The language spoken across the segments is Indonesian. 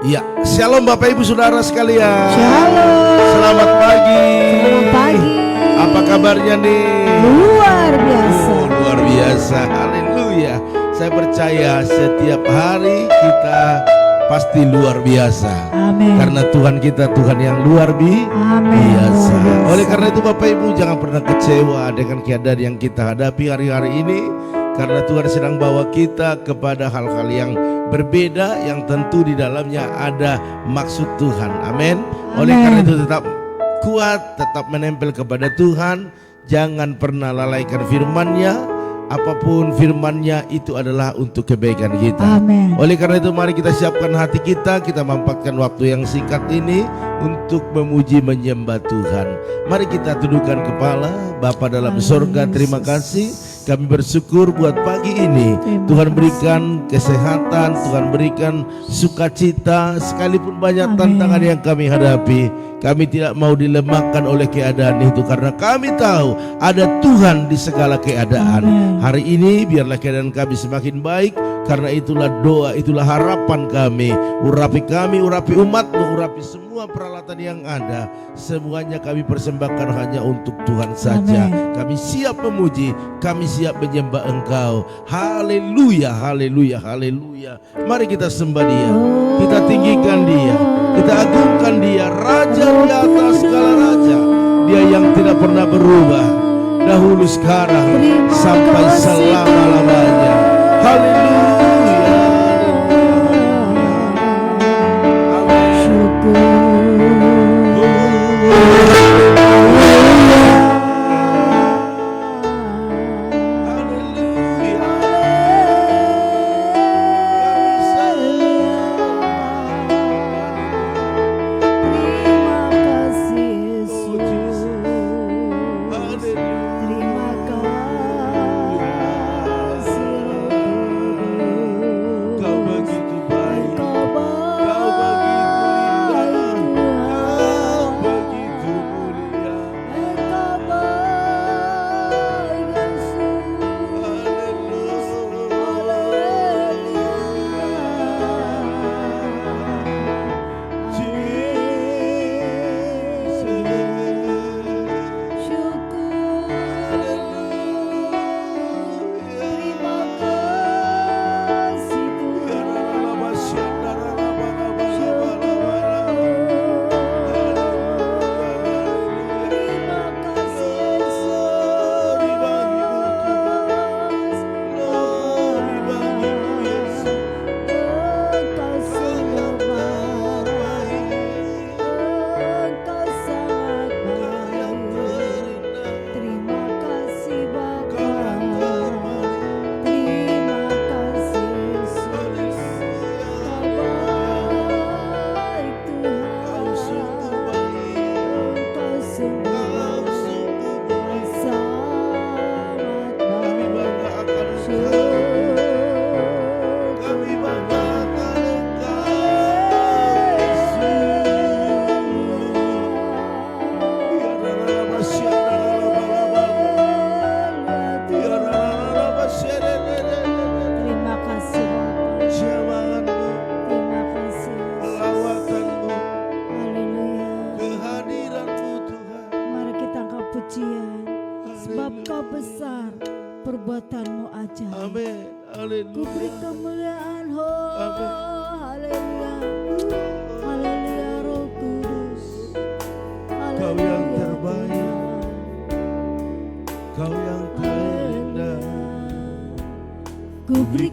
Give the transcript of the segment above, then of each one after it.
Ya, shalom Bapak Ibu Saudara sekalian. Shalom. Selamat pagi. Selamat pagi. Apa kabarnya nih? Luar biasa. Luar biasa. Haleluya. Saya percaya setiap hari kita pasti luar biasa. Amin. Karena Tuhan kita Tuhan yang luar biasa. Oleh karena itu Bapak Ibu jangan pernah kecewa dengan keadaan yang kita hadapi hari-hari ini. Karena Tuhan sedang bawa kita kepada hal-hal yang berbeda, yang tentu di dalamnya ada maksud Tuhan. Amin. Oleh karena itu tetap kuat, tetap menempel kepada Tuhan. Jangan pernah lalaikan firman-Nya. Apapun firman-Nya itu adalah untuk kebaikan kita. Amin. Oleh karena itu mari kita siapkan hati kita. Kita mampatkan waktu yang singkat ini untuk memuji menyembah Tuhan. Mari kita tundukkan kepala. Bapa dalam sorga, terima kasih. Kami bersyukur buat pagi ini. Tuhan berikan kesehatan, Tuhan berikan sukacita. Sekalipun banyak tantangan yang kami hadapi, kami tidak mau dilemahkan oleh keadaan itu. Karena kami tahu ada Tuhan di segala keadaan. Hari ini biarlah keadaan kami semakin baik. Karena itulah doa, itulah harapan kami. Urapi kami, urapi umat-Mu, urapi semua peralatan yang ada. Semuanya kami persembahkan hanya untuk Tuhan saja. Kami siap memuji, kami siap menyembah Engkau. Haleluya, haleluya, haleluya. Mari kita sembah Dia, kita tinggikan Dia, kita agungkan Dia, Raja di atas segala raja. Dia yang tidak pernah berubah, dahulu sekarang sampai selama-lamanya. Haleluya.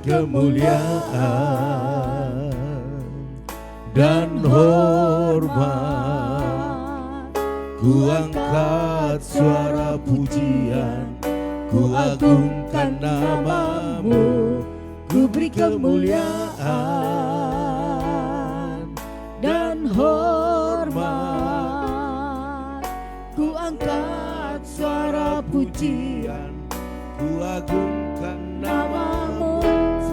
Kemuliaan dan hormat, ku angkat suara pujian, ku agungkan nama-Mu, ku beri kemuliaan dan hormat, ku angkat suara pujian, ku agungkan nama-Mu.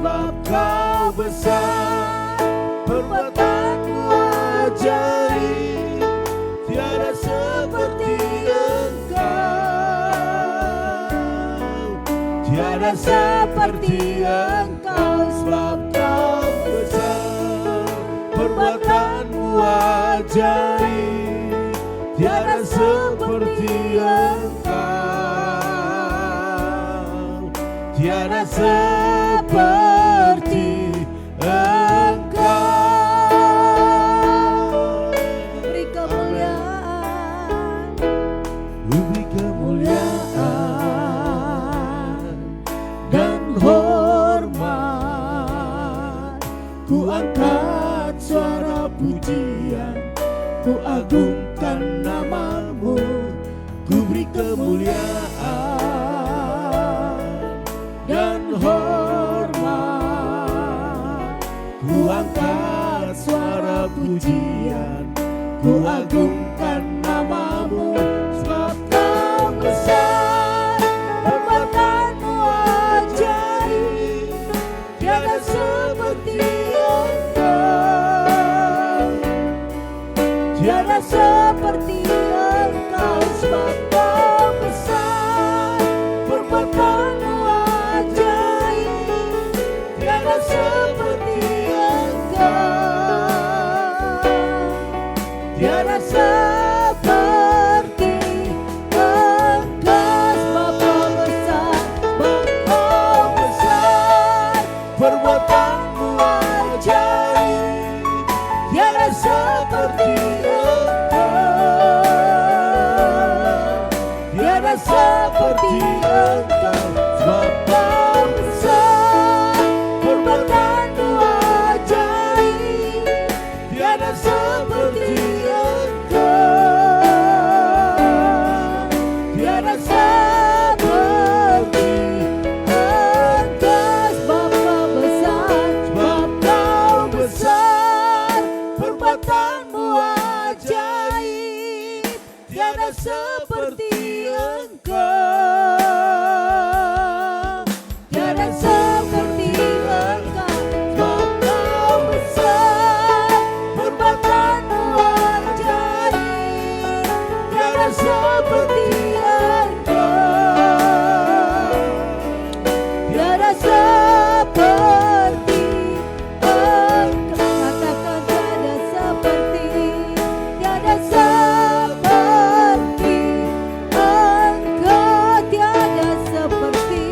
Sebab Kau besar, perbuatan-Mu ajaib, tiada seperti Engkau, tiada seperti Engkau. Sebab Kau besar, ajaib, tiada seperti Engkau, tiada seperti Engkau. Beri kemuliaan, Beri kemuliaan dan hormat, ku angkat suara pujian, ku agungkan namamu, ku beri kemuliaan dan hormat, ku angkat suara pujian, ku agungkan namamu, sebab Kau besar, perbuatanmu ajaib, tiada seperti Engkau, tiada seperti Engkau, sebab Kau besar, perbuatanmu ajaib, tiada seperti Engkau, tiada seperti Engkau, sebab Kau besar, sebab Kau besar, perbuatanmu ajaib, tiada seperti Engkau, tiada seperti Engkau, sebab Kau besar, perbuatanmu ajaib, tiada seperti Engkau, tiada seperti Engkau, sebab Kau besar, sebab Kau besar, perbuatanmu ajaib, tiada seperti Engkau, tiada seperti Engkau, sebab Kau besar, perbuatanmu ajaib, tiada seperti Engkau, tiada seperti Engkau. Katakan tiada seperti, tiada seperti Engkau, tiada seperti,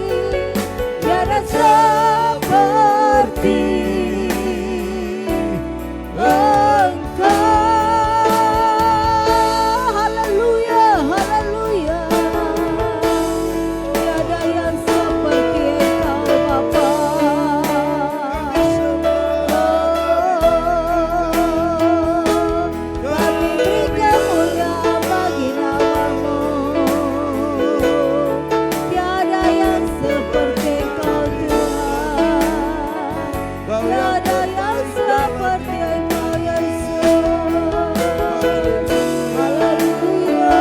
tiada seperti Engkau. Haleluya, haleluya. Tiada yang seperti Engkau Bapa. Kami beri kemuliaan bagi namamu. Tiada yang seperti Engkau Tuhan. Tiada yang seperti Engkau Yesus. Haleluya.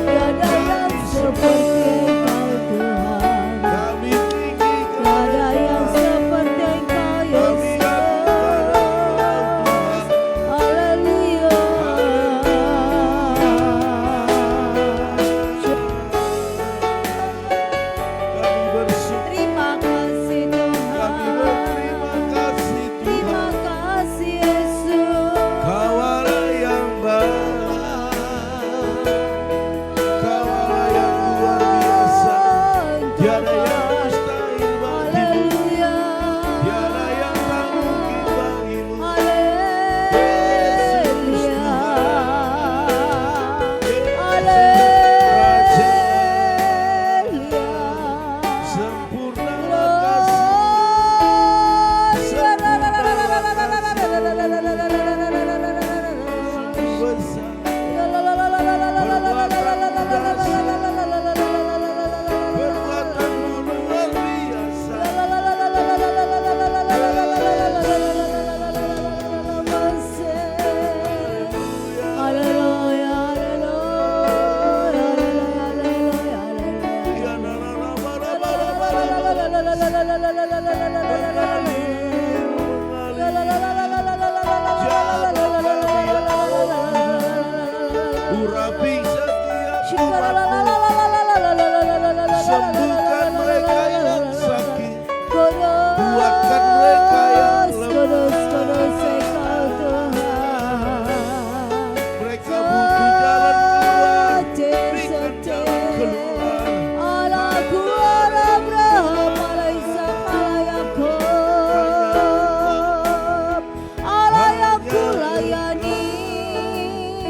Tiada yang seperti Engkau Tuhan. Kami tinggikan, Tiada yang seperti Engkau Yesus. Haleluya. kami bersyukur, Terima kasih kami Tuhan. berterima kasih Terima Tuhan. kasih Yesus. Kau Allah yang baik, Kau Allah yang luar biasa, tiada yang mustahil bagimu, Haleluya. tiada yang tak mungkin bagimu. Haleluya. Haleluya. Sempurnalah kasih besar, perbuatanmu luar biasa. Urapi setiap Sembuhkan mereka yang sakit, kuatkan mereka yang lemah. Mereka butuh jalan keluar, berikan jalan keluar.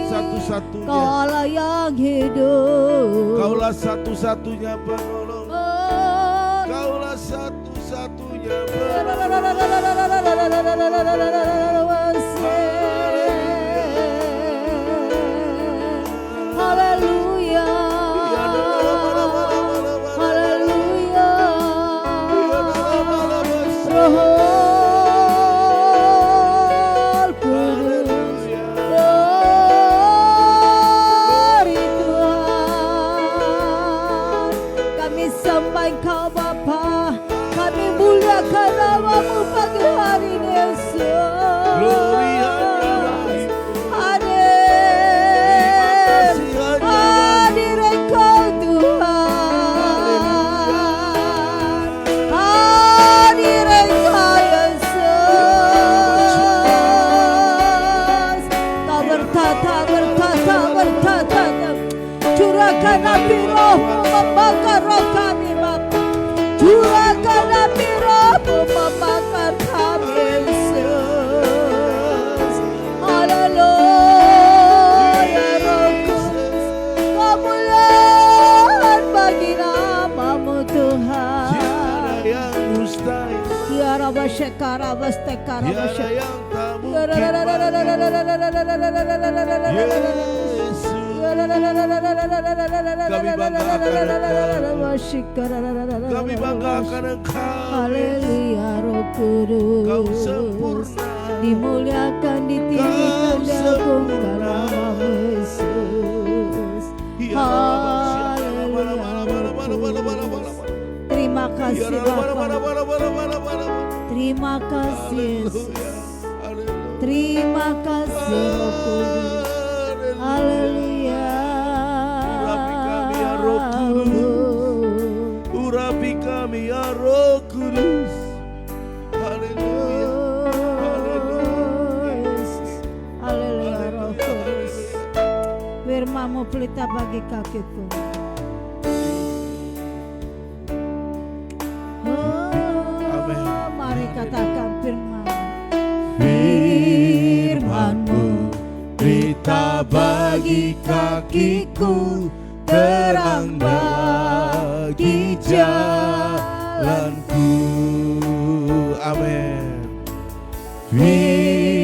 Satu-satunya, Kaulah yang hidup. Kaulah satu-satunya penolong, Kaulah satu-satunya penolong. Haleluya. Haleluya. Roh Kudus, glory Tuhan. Kami sembah Engkau Bapa, kami muliakan nama-Mu pagi hari ini Yesus. Glory Hadir, hadir Engkau Tuhan, hadir Engkau Yesus. Kau bertata, curahkan api Roh-Mu membakar roh kami Bapa. Curahkan api Roh-Mu membakar kami Yesus. Haleluya Roh Kudus, kemuliaan bagi nama-Mu Tuhan. tiada yang mustahil, Ya Rabba Shekara Bastekara tiada Bastekara. yang tak mungkin bagi Yesus. Kami bangga akan Engkau, Haleluya Roh Kudus, Kau sempurna, dimuliakan, ditinggikan, diagungkan nama-Mu Yesus. Haleluya. Terima kasih Bapa, terima kasih Yesus, terima kasih Roh Kudus. Haleluya. Urapi kami ya Roh Kudus. Haleluya. Haleluya Roh Kudus. Firman-Mu pelita bagi kakiku. Amin. Mari katakan firman. Firman-Mu berita bagi kakiku, terang bagi jalanku. Amin.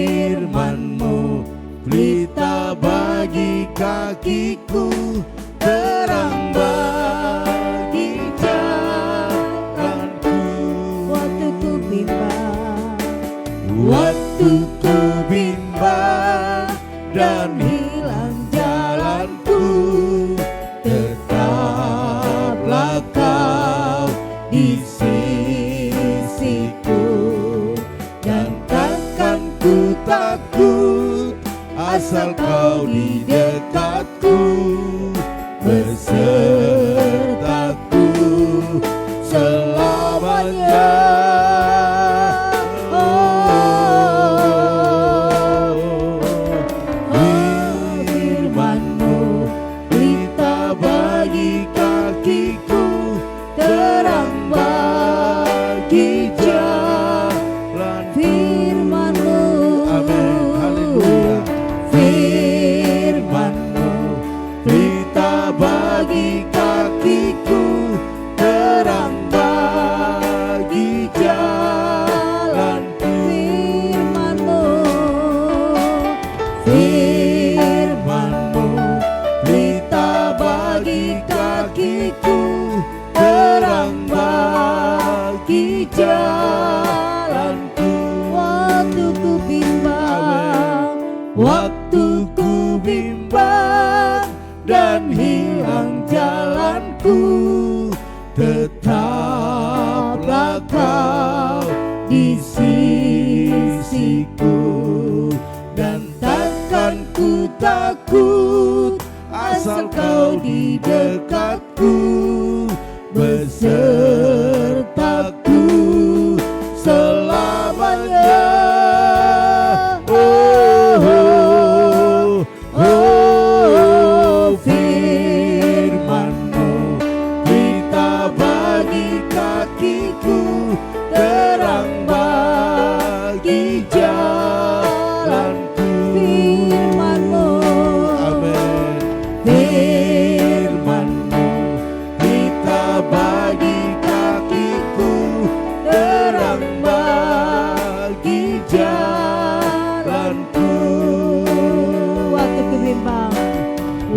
Firman-Mu berita bagi kakiku, terang bagi jalanku. Waktu ku bimbang, Waktu ku bimbang dan hilang jalanku, tetaplah Kau di sisiku, dan takkan ku takut asal Kau di dekatku, besertaku selamanya. Firman-Mu berita bagi kakiku, terang bagi jalan. firman-Mu. Amin. Haleluya. Firman-Mu berita bagi kakiku, terang bagi jalanku. Firman-Mu. Firman-Mu berita bagi kakiku, terang bagi jalanku. Waktu ku bimbang, Waktu ku bimbang dan hilang jalanku, tetaplah Kau di sisiku, dan takkan ku takut asal Kau di dekatku, besertaku selamanya. Oh, firman-Mu pelita bagi kakiku, terang bagi jalanku. Firman-Mu, Amin. firman-Mu pelita bagi kakiku, terang bagi jalanku. Waktu ku bimbang,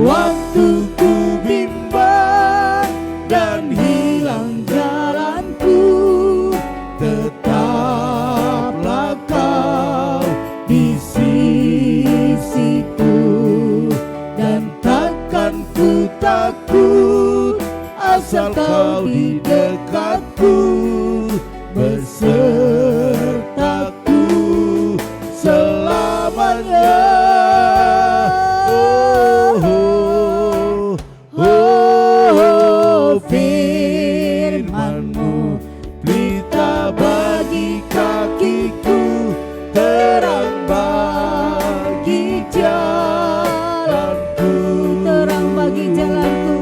waktu ku bimbang dan hilang jalanku, tetaplah Kau di sisiku, dan takkan ku takut asal Kau di dekatku, besertaku selamanya. Oh, firman-Mu pelita bagi kakiku, terang bagi jalanku. Terang bagi jalanku,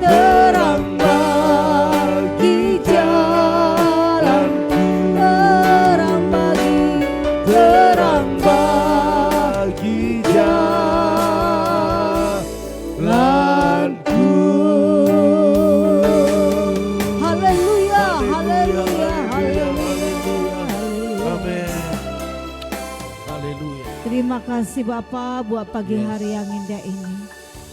terang bagi jalanku, terang bagi jalanku. Haleluya, haleluya, haleluya. Amin. Haleluya. Terima kasih Bapa buat pagi hari yang indah ini.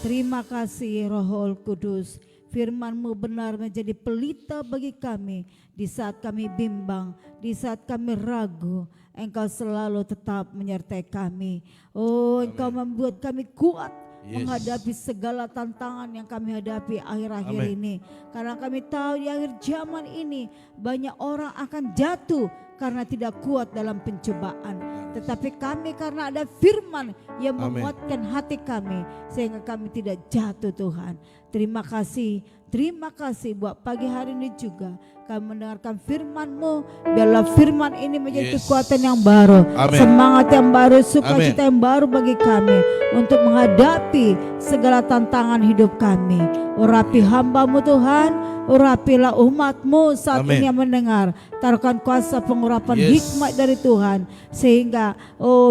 Terima kasih Roh Kudus. Firman-Mu benar menjadi pelita bagi kami di saat kami bimbang, di saat kami ragu. Engkau selalu tetap menyertai kami. Oh, Engkau membuat kami kuat menghadapi segala tantangan yang kami hadapi akhir-akhir ini. Karena kami tahu di akhir zaman ini banyak orang akan jatuh karena tidak kuat dalam pencobaan. Tetapi kami karena ada firman yang menguatkan hati kami sehingga kami tidak jatuh Tuhan. Terima kasih buat pagi hari ini juga kami mendengarkan firman-Mu. Biarlah firman ini menjadi kekuatan yang baru, semangat yang baru, sukacita yang baru bagi kami untuk menghadapi segala tantangan hidup kami. Urapi hamba-Mu Tuhan, urapilah umat-Mu saat ini yang mendengar. Taruhkan kuasa pengurapan hikmat dari Tuhan sehingga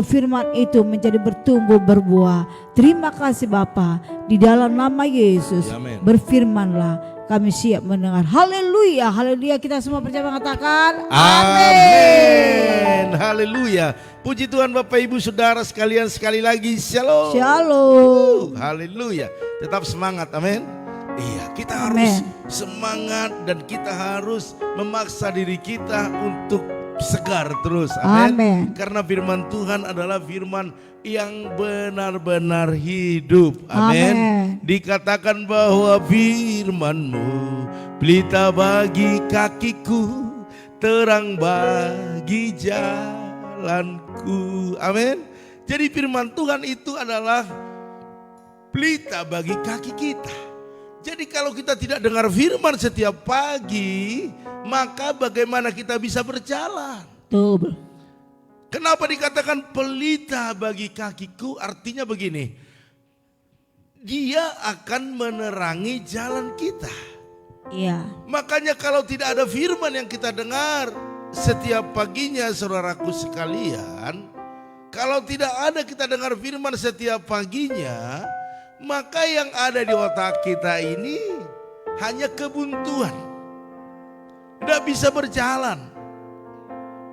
firman itu menjadi bertumbuh berbuah. Terima kasih Bapa, di dalam nama Yesus berfirmanlah, kami siap mendengar. Haleluya, haleluya. Kita semua percaya mengatakan amin. Haleluya. Puji Tuhan Bapak Ibu Saudara sekalian, sekali lagi shalom. Shalom. Haleluya. Tetap semangat, amin. Iya, kita harus semangat dan kita harus memaksa diri kita untuk segar terus, amin. Karena firman Tuhan adalah firman yang benar-benar hidup, amin. Dikatakan bahwa firman-Mu pelita bagi kakiku, terang bagi jalanku, amin. Jadi firman Tuhan itu adalah pelita bagi kaki kita. Jadi kalau kita tidak dengar firman setiap pagi, maka bagaimana kita bisa berjalan? Betul. Kenapa dikatakan pelita bagi kakiku? Artinya begini, dia akan menerangi jalan kita. Iya. Makanya kalau tidak ada firman yang kita dengar setiap paginya, saudaraku sekalian, kalau tidak ada kita dengar firman setiap paginya, maka yang ada di otak kita ini hanya kebuntuan. Tidak bisa berjalan.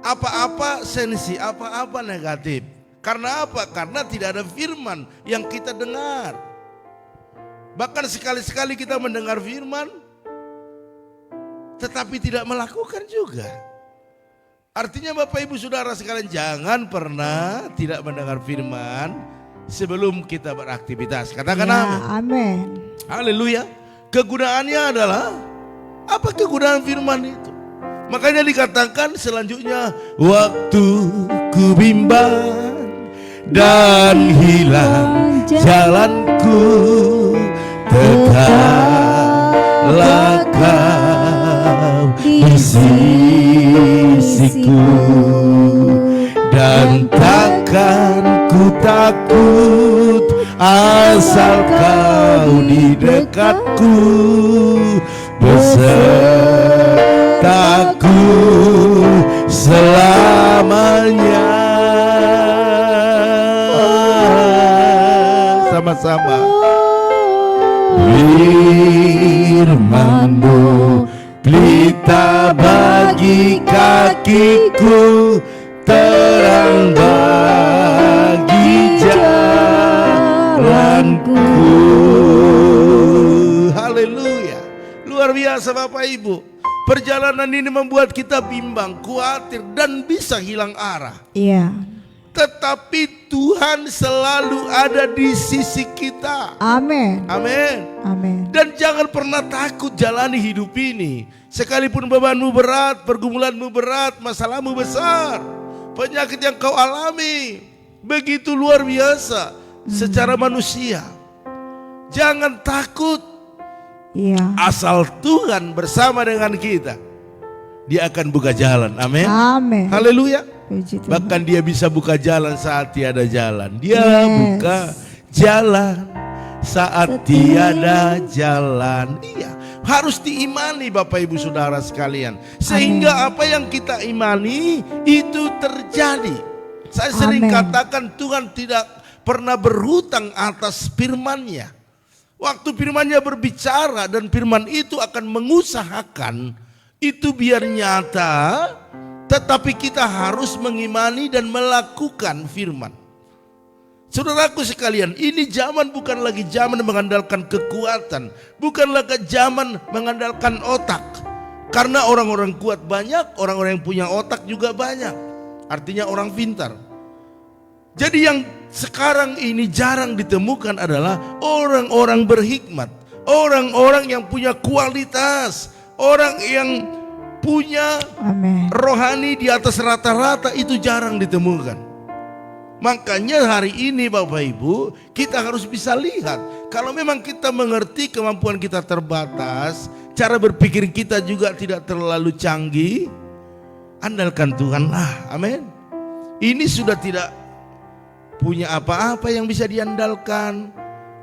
Apa-apa sensi, apa-apa negatif. Karena apa? Karena tidak ada firman yang kita dengar. Bahkan sekali-sekali kita mendengar firman, tetapi tidak melakukan juga. Artinya Bapak Ibu Saudara sekalian, jangan pernah tidak mendengar firman sebelum kita beraktivitas. Katakan amin. Haleluya. Kegunaannya adalah, apa kegunaan firman itu? Makanya dikatakan selanjutnya, waktu ku bimbang dan hilang jalanku, Tetaplah kau di sisiku, dan takkan ku takut asal kau di dekatku, besertaku selamanya. Sama-sama. Firman-Mu pelita bagi kakiku, terang bagi jalanku. Haleluya. Luar biasa Bapak Ibu. Perjalanan ini membuat kita bimbang, khawatir, dan bisa hilang arah. Iya. Tetapi Tuhan selalu ada di sisi kita. Amin. Amin. Amin. Dan jangan pernah takut jalani hidup ini. Sekalipun bebanmu berat, pergumulanmu berat, masalahmu besar, penyakit yang kau alami begitu luar biasa secara manusia. Jangan takut. Iya. Asal Tuhan bersama dengan kita, Dia akan buka jalan. Amin. Amin. Haleluya. Puji Tuhan. Bahkan Dia bisa buka jalan saat tiada jalan. Dia Yes. buka jalan saat tiada jalan. Iya, harus diimani Bapak Ibu Saudara sekalian. Sehingga apa yang kita imani itu terjadi. Saya sering Amin. katakan Tuhan tidak pernah berhutang atas firman-Nya. Waktu firman-Nya berbicara dan firman itu akan mengusahakan itu biar nyata, tetapi kita harus mengimani dan melakukan firman. Saudaraku sekalian, ini zaman bukan lagi zaman mengandalkan kekuatan, bukan lagi zaman mengandalkan otak. Karena orang-orang kuat banyak, orang-orang yang punya otak juga banyak. Artinya orang pintar. Jadi yang sekarang ini jarang ditemukan adalah orang-orang berhikmat, orang-orang yang punya kualitas, orang yang punya Amin. rohani di atas rata-rata itu jarang ditemukan. Makanya hari ini Bapak Ibu, kita harus bisa lihat. Kalau memang kita mengerti kemampuan kita terbatas, cara berpikir kita juga tidak terlalu canggih, andalkan Tuhanlah. Amin. Ini sudah tidak punya apa-apa yang bisa diandalkan.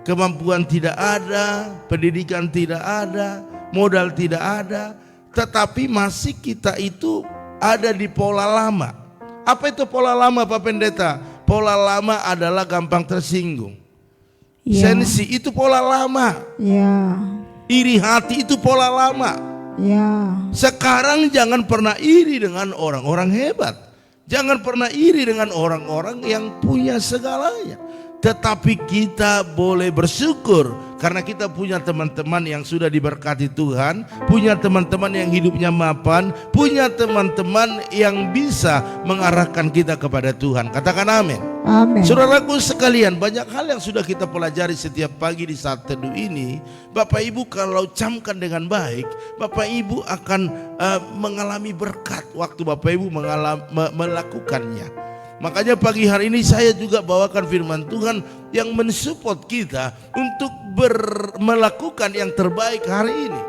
Kemampuan tidak ada, pendidikan tidak ada, modal tidak ada, tetapi masih kita itu ada di pola lama. Apa itu pola lama Pak Pendeta? Pola lama adalah gampang tersinggung. Iya. Sensi itu pola lama. Iya. Iri hati itu pola lama. Iya. Sekarang jangan pernah iri dengan orang-orang hebat. Jangan pernah iri dengan orang-orang yang punya segalanya. Tetapi kita boleh bersyukur karena kita punya teman-teman yang sudah diberkati Tuhan, punya teman-teman yang hidupnya mapan, punya teman-teman yang bisa mengarahkan kita kepada Tuhan. Katakan amin. Amin. Saudaraku sekalian, banyak hal yang sudah kita pelajari setiap pagi di saat teduh ini. Bapak Ibu kalau camkan dengan baik, Bapak Ibu akan mengalami berkat waktu Bapak Ibu melakukannya. Makanya pagi hari ini saya juga bawakan firman Tuhan yang mensupport kita untuk melakukan yang terbaik hari ini.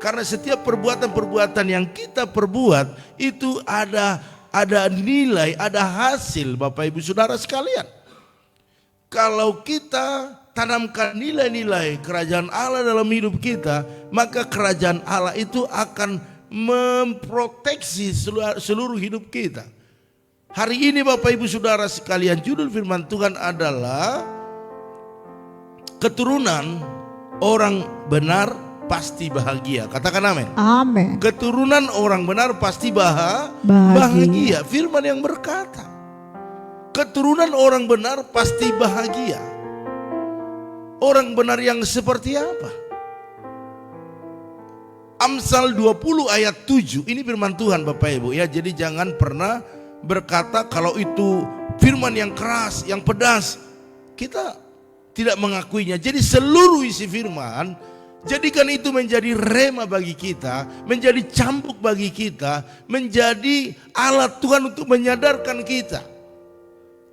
Karena setiap perbuatan-perbuatan yang kita perbuat itu ada nilai, ada hasil Bapak Ibu Saudara sekalian. Kalau kita tanamkan nilai-nilai kerajaan Allah dalam hidup kita, maka kerajaan Allah itu akan memproteksi seluruh hidup kita. Hari ini Bapak Ibu Saudara sekalian, judul firman Tuhan adalah keturunan orang benar pasti bahagia. Katakan amin. Amin. Keturunan orang benar pasti bahagia. Firman yang berkata, keturunan orang benar pasti bahagia. Orang benar yang seperti apa? Amsal 20 ayat 7. Ini firman Tuhan Bapak Ibu ya. Jadi jangan pernah berkata kalau itu firman yang keras, yang pedas, kita tidak mengakuinya. Jadi seluruh isi firman, jadikan itu menjadi rema bagi kita, menjadi cambuk bagi kita, menjadi alat Tuhan untuk menyadarkan kita.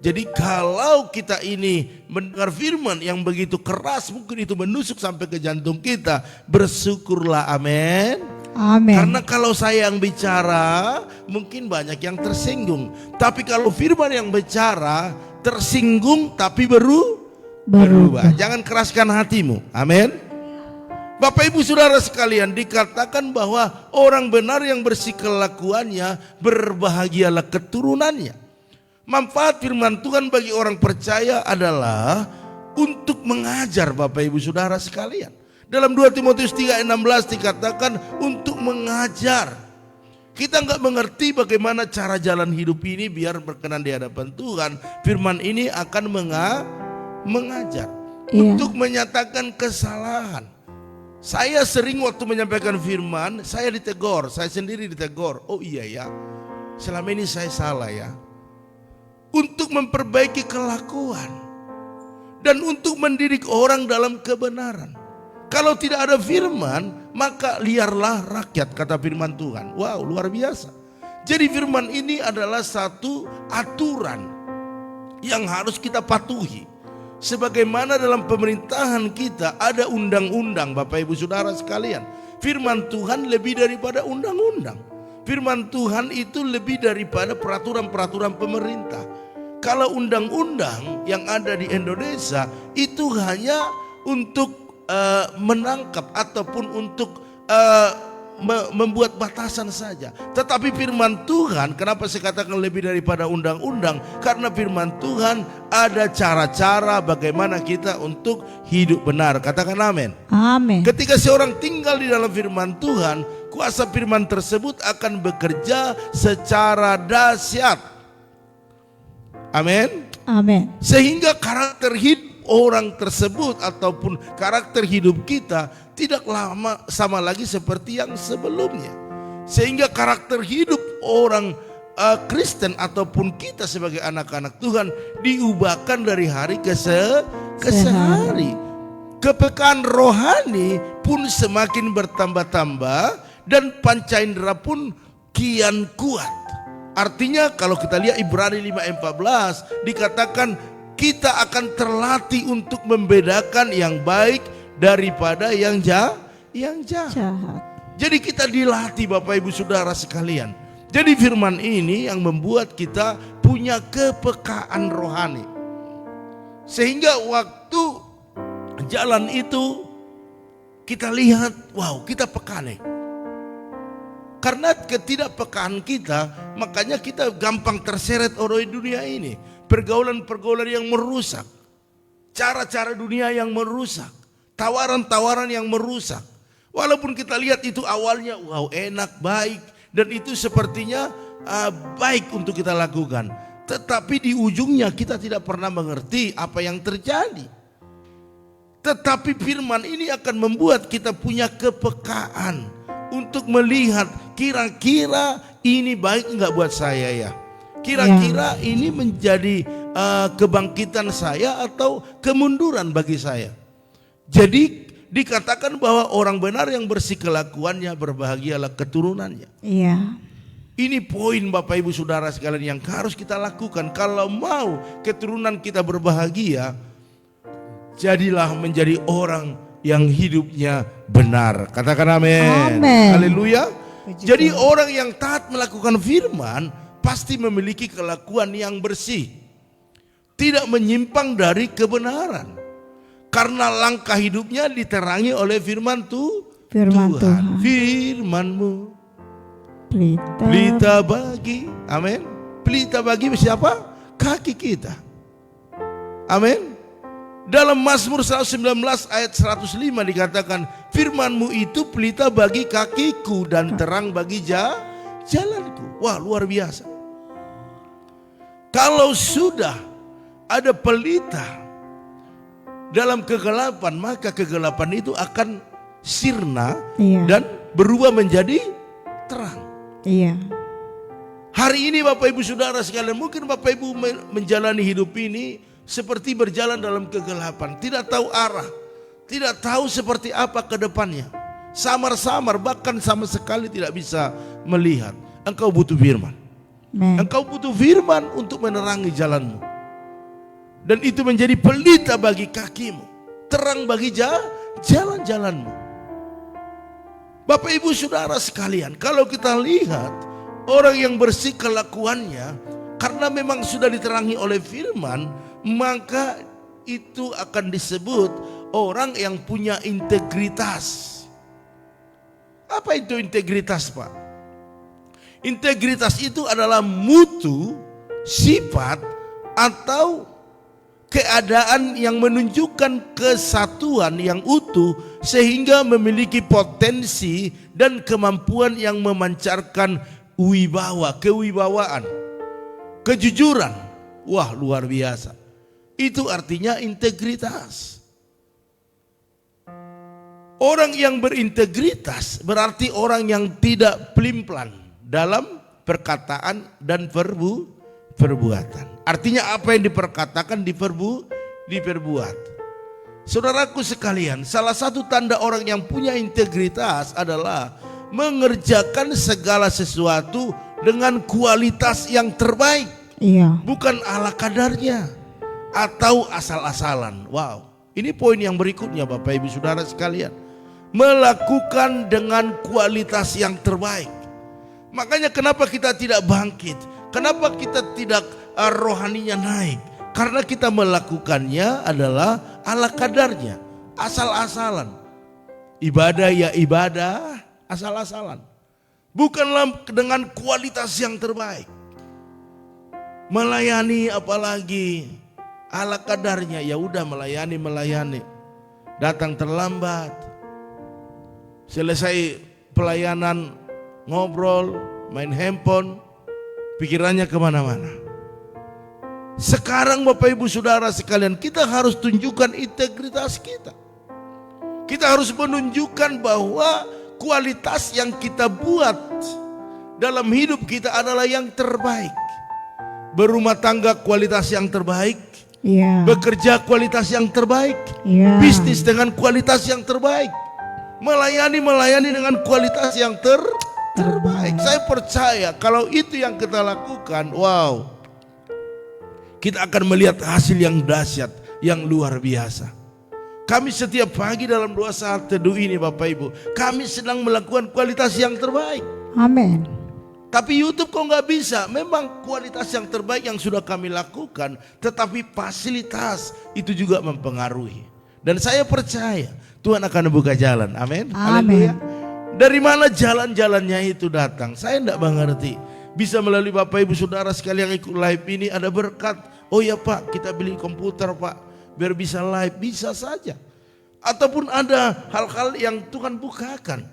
Jadi kalau kita ini mendengar firman yang begitu keras, mungkin itu menusuk sampai ke jantung kita, bersyukurlah, amin. Amin. Karena kalau saya yang bicara, mungkin banyak yang tersinggung. Tapi kalau firman yang bicara, tersinggung tapi berubah. Jangan keraskan hatimu, amin. Bapak ibu saudara sekalian, dikatakan bahwa orang benar yang bersih kelakuannya, berbahagialah keturunannya. Manfaat firman Tuhan bagi orang percaya adalah untuk mengajar Bapak ibu saudara sekalian. Dalam 2 Timotius 3:16 dikatakan untuk mengajar. Kita nggak mengerti bagaimana cara jalan hidup ini biar berkenan di hadapan Tuhan. Firman ini akan mengajar. Untuk menyatakan kesalahan. Saya sering waktu menyampaikan firman, saya ditegur, saya sendiri ditegur. Oh iya ya, selama ini saya salah ya. Untuk memperbaiki kelakuan dan untuk mendidik orang dalam kebenaran. Kalau tidak ada firman, maka liarlah rakyat, kata firman Tuhan. Wow, luar biasa. Jadi firman ini adalah satu aturan yang harus kita patuhi. Sebagaimana dalam pemerintahan kita ada undang-undang, Bapak Ibu Saudara sekalian. Firman Tuhan lebih daripada undang-undang. Firman Tuhan itu lebih daripada peraturan-peraturan pemerintah. Kalau undang-undang yang ada di Indonesia itu hanya untuk menangkap ataupun untuk membuat batasan saja. Tetapi firman Tuhan, kenapa saya katakan lebih daripada undang-undang? Karena firman Tuhan ada cara-cara bagaimana kita untuk hidup benar. Katakan amin. Amin. Ketika seorang tinggal di dalam firman Tuhan, kuasa firman tersebut akan bekerja secara dahsyat. Amin. Amin. Sehingga karakter hidup orang tersebut ataupun karakter hidup kita tidak lama sama lagi seperti yang sebelumnya. Sehingga karakter hidup orang Kristen ataupun kita sebagai anak-anak Tuhan diubahkan dari hari ke hari. Kepekaan rohani pun semakin bertambah-tambah dan panca indera pun kian kuat. Artinya kalau kita lihat Ibrani 5:14 dikatakan kita akan terlatih untuk membedakan yang baik daripada yang jahat. Jadi kita dilatih Bapak Ibu Saudara sekalian. Jadi firman ini yang membuat kita punya kepekaan rohani. Sehingga waktu jalan itu kita lihat, wow, kita peka nih. Karena ketidakpekaan kita, makanya kita gampang terseret oleh dunia ini. Pergaulan-pergaulan yang merusak, cara-cara dunia yang merusak, tawaran-tawaran yang merusak. Walaupun kita lihat itu awalnya wow enak, baik, dan itu sepertinya baik untuk kita lakukan. Tetapi di ujungnya kita tidak pernah mengerti apa yang terjadi. Tetapi firman ini akan membuat kita punya kepekaan untuk melihat kira-kira ini baik enggak buat saya ya. Kira-kira ini menjadi kebangkitan saya atau kemunduran bagi saya. Jadi dikatakan bahwa orang benar yang bersih kelakuannya, berbahagialah keturunannya. Iya. Ini poin Bapak Ibu Saudara sekalian yang harus kita lakukan. Kalau mau keturunan kita berbahagia, jadilah menjadi orang yang hidupnya benar. Katakan amin. Haleluya. Jadi orang yang taat melakukan firman pasti memiliki kelakuan yang bersih, tidak menyimpang dari kebenaran, karena langkah hidupnya diterangi oleh firman Tuhan. Firman-Mu pelita bagi, amin. Pelita bagi siapa? Kaki kita. Amin. Dalam Mazmur 119 ayat 105 dikatakan, firman-Mu itu pelita bagi kakiku dan terang bagi jalanku. Wah, luar biasa. Kalau sudah ada pelita dalam kegelapan, maka kegelapan itu akan sirna dan berubah menjadi terang. Iya. Hari ini Bapak Ibu Saudara sekalian, mungkin Bapak Ibu menjalani hidup ini seperti berjalan dalam kegelapan, tidak tahu arah, tidak tahu seperti apa ke depannya. Samar-samar, bahkan sama sekali tidak bisa melihat. Engkau butuh firman. Engkau butuh firman untuk menerangi jalanmu. Dan itu menjadi pelita bagi kakimu, terang bagi jalan-jalanmu. Bapak ibu saudara sekalian, kalau kita lihat orang yang bersih kelakuannya karena memang sudah diterangi oleh firman, maka itu akan disebut orang yang punya integritas. Apa itu integritas, Pak? Integritas itu adalah mutu, sifat, atau keadaan yang menunjukkan kesatuan yang utuh sehingga memiliki potensi dan kemampuan yang memancarkan wibawa, kewibawaan, kejujuran. Wah, luar biasa. Itu artinya integritas. Orang yang berintegritas berarti orang yang tidak pelin-pelan dalam perkataan dan perbuatan. Artinya apa yang diperkatakan diperbuat. Saudaraku sekalian, salah satu tanda orang yang punya integritas adalah mengerjakan segala sesuatu dengan kualitas yang terbaik. Iya. Bukan ala kadarnya atau asal-asalan. Wow, ini poin yang berikutnya Bapak Ibu Saudara sekalian. Melakukan dengan kualitas yang terbaik. Makanya kenapa kita tidak bangkit? Kenapa kita tidak rohaninya naik? Karena kita melakukannya adalah ala kadarnya, asal-asalan. Ibadah ya ibadah, asal-asalan. Bukanlah dengan kualitas yang terbaik. Melayani apalagi ala kadarnya, ya udah melayani. Datang terlambat. Selesai pelayanan ngobrol, main handphone, pikirannya kemana-mana. Sekarang Bapak Ibu Saudara sekalian, kita harus tunjukkan integritas kita. Kita harus menunjukkan bahwa kualitas yang kita buat dalam hidup kita adalah yang terbaik. Berumah tangga kualitas yang terbaik, bekerja kualitas yang terbaik, bisnis dengan kualitas yang terbaik, melayani dengan kualitas yang terbaik. Saya percaya kalau itu yang kita lakukan, wow, kita akan melihat hasil yang dahsyat, yang luar biasa. Kami setiap pagi dalam 2 saat teduh ini Bapak Ibu, kami sedang melakukan kualitas yang terbaik. Amin. Tapi YouTube kok nggak bisa? Memang kualitas yang terbaik yang sudah kami lakukan, tetapi fasilitas itu juga mempengaruhi. Dan saya percaya Tuhan akan membuka jalan. Amin. Haleluya. Dari mana jalan-jalannya itu datang? Saya tidak mengerti. Bisa melalui Bapak Ibu Saudara sekalian yang ikut live ini ada berkat. Oh ya Pak, kita beli komputer Pak, biar bisa live. Bisa saja. Ataupun ada hal-hal yang Tuhan bukakan.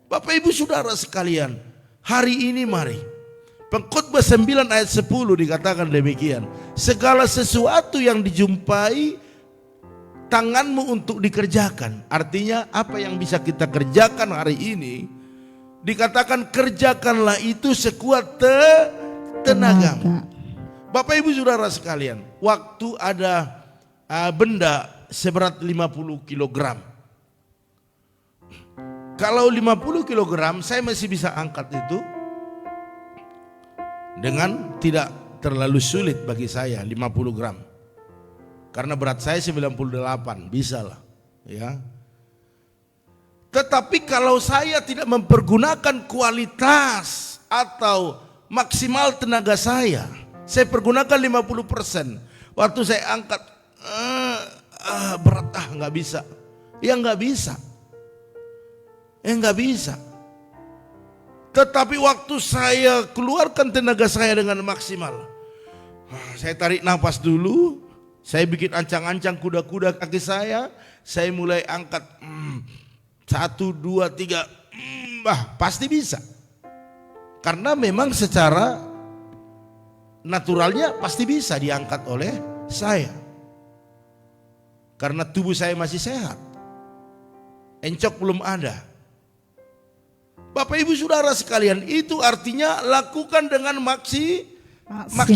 Bapak Ibu Saudara sekalian, hari ini mari. Pengkhotbah 9 ayat 10 dikatakan demikian. Segala sesuatu yang dijumpai tanganmu untuk dikerjakan. Artinya apa yang bisa kita kerjakan hari ini, dikatakan kerjakanlah itu sekuat tenaga. Bapak Ibu Saudara sekalian, waktu ada benda seberat 50 kg. Kalau 50 kg saya masih bisa angkat itu dengan tidak terlalu sulit bagi saya 50 gram. Karena berat saya 98, bisa lah ya. Tetapi kalau saya tidak mempergunakan kualitas atau maksimal tenaga saya pergunakan 50%. Waktu saya angkat berat nggak bisa. Ya nggak bisa. Nggak bisa. Tetapi waktu saya keluarkan tenaga saya dengan maksimal, saya tarik nafas dulu, saya bikin ancang-ancang kuda-kuda kaki saya mulai angkat 1, 2, 3, pasti bisa. Karena memang secara naturalnya pasti bisa diangkat oleh saya. Karena tubuh saya masih sehat, encok belum ada. Bapak Ibu Saudara sekalian, itu artinya lakukan dengan maksimal.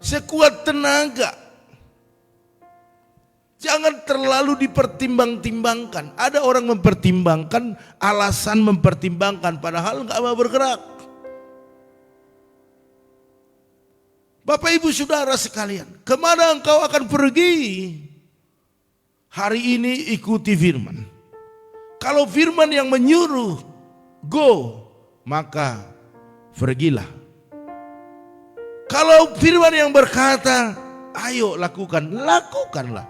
Sekuat tenaga. Jangan terlalu dipertimbang-timbangkan. Ada orang mempertimbangkan, alasan mempertimbangkan padahal nggak mau bergerak. Bapak Ibu Saudara sekalian, kemana engkau akan pergi? Hari ini ikuti firman. Kalau firman yang menyuruh go, maka pergilah. Kalau firman yang berkata ayo lakukan, lakukanlah.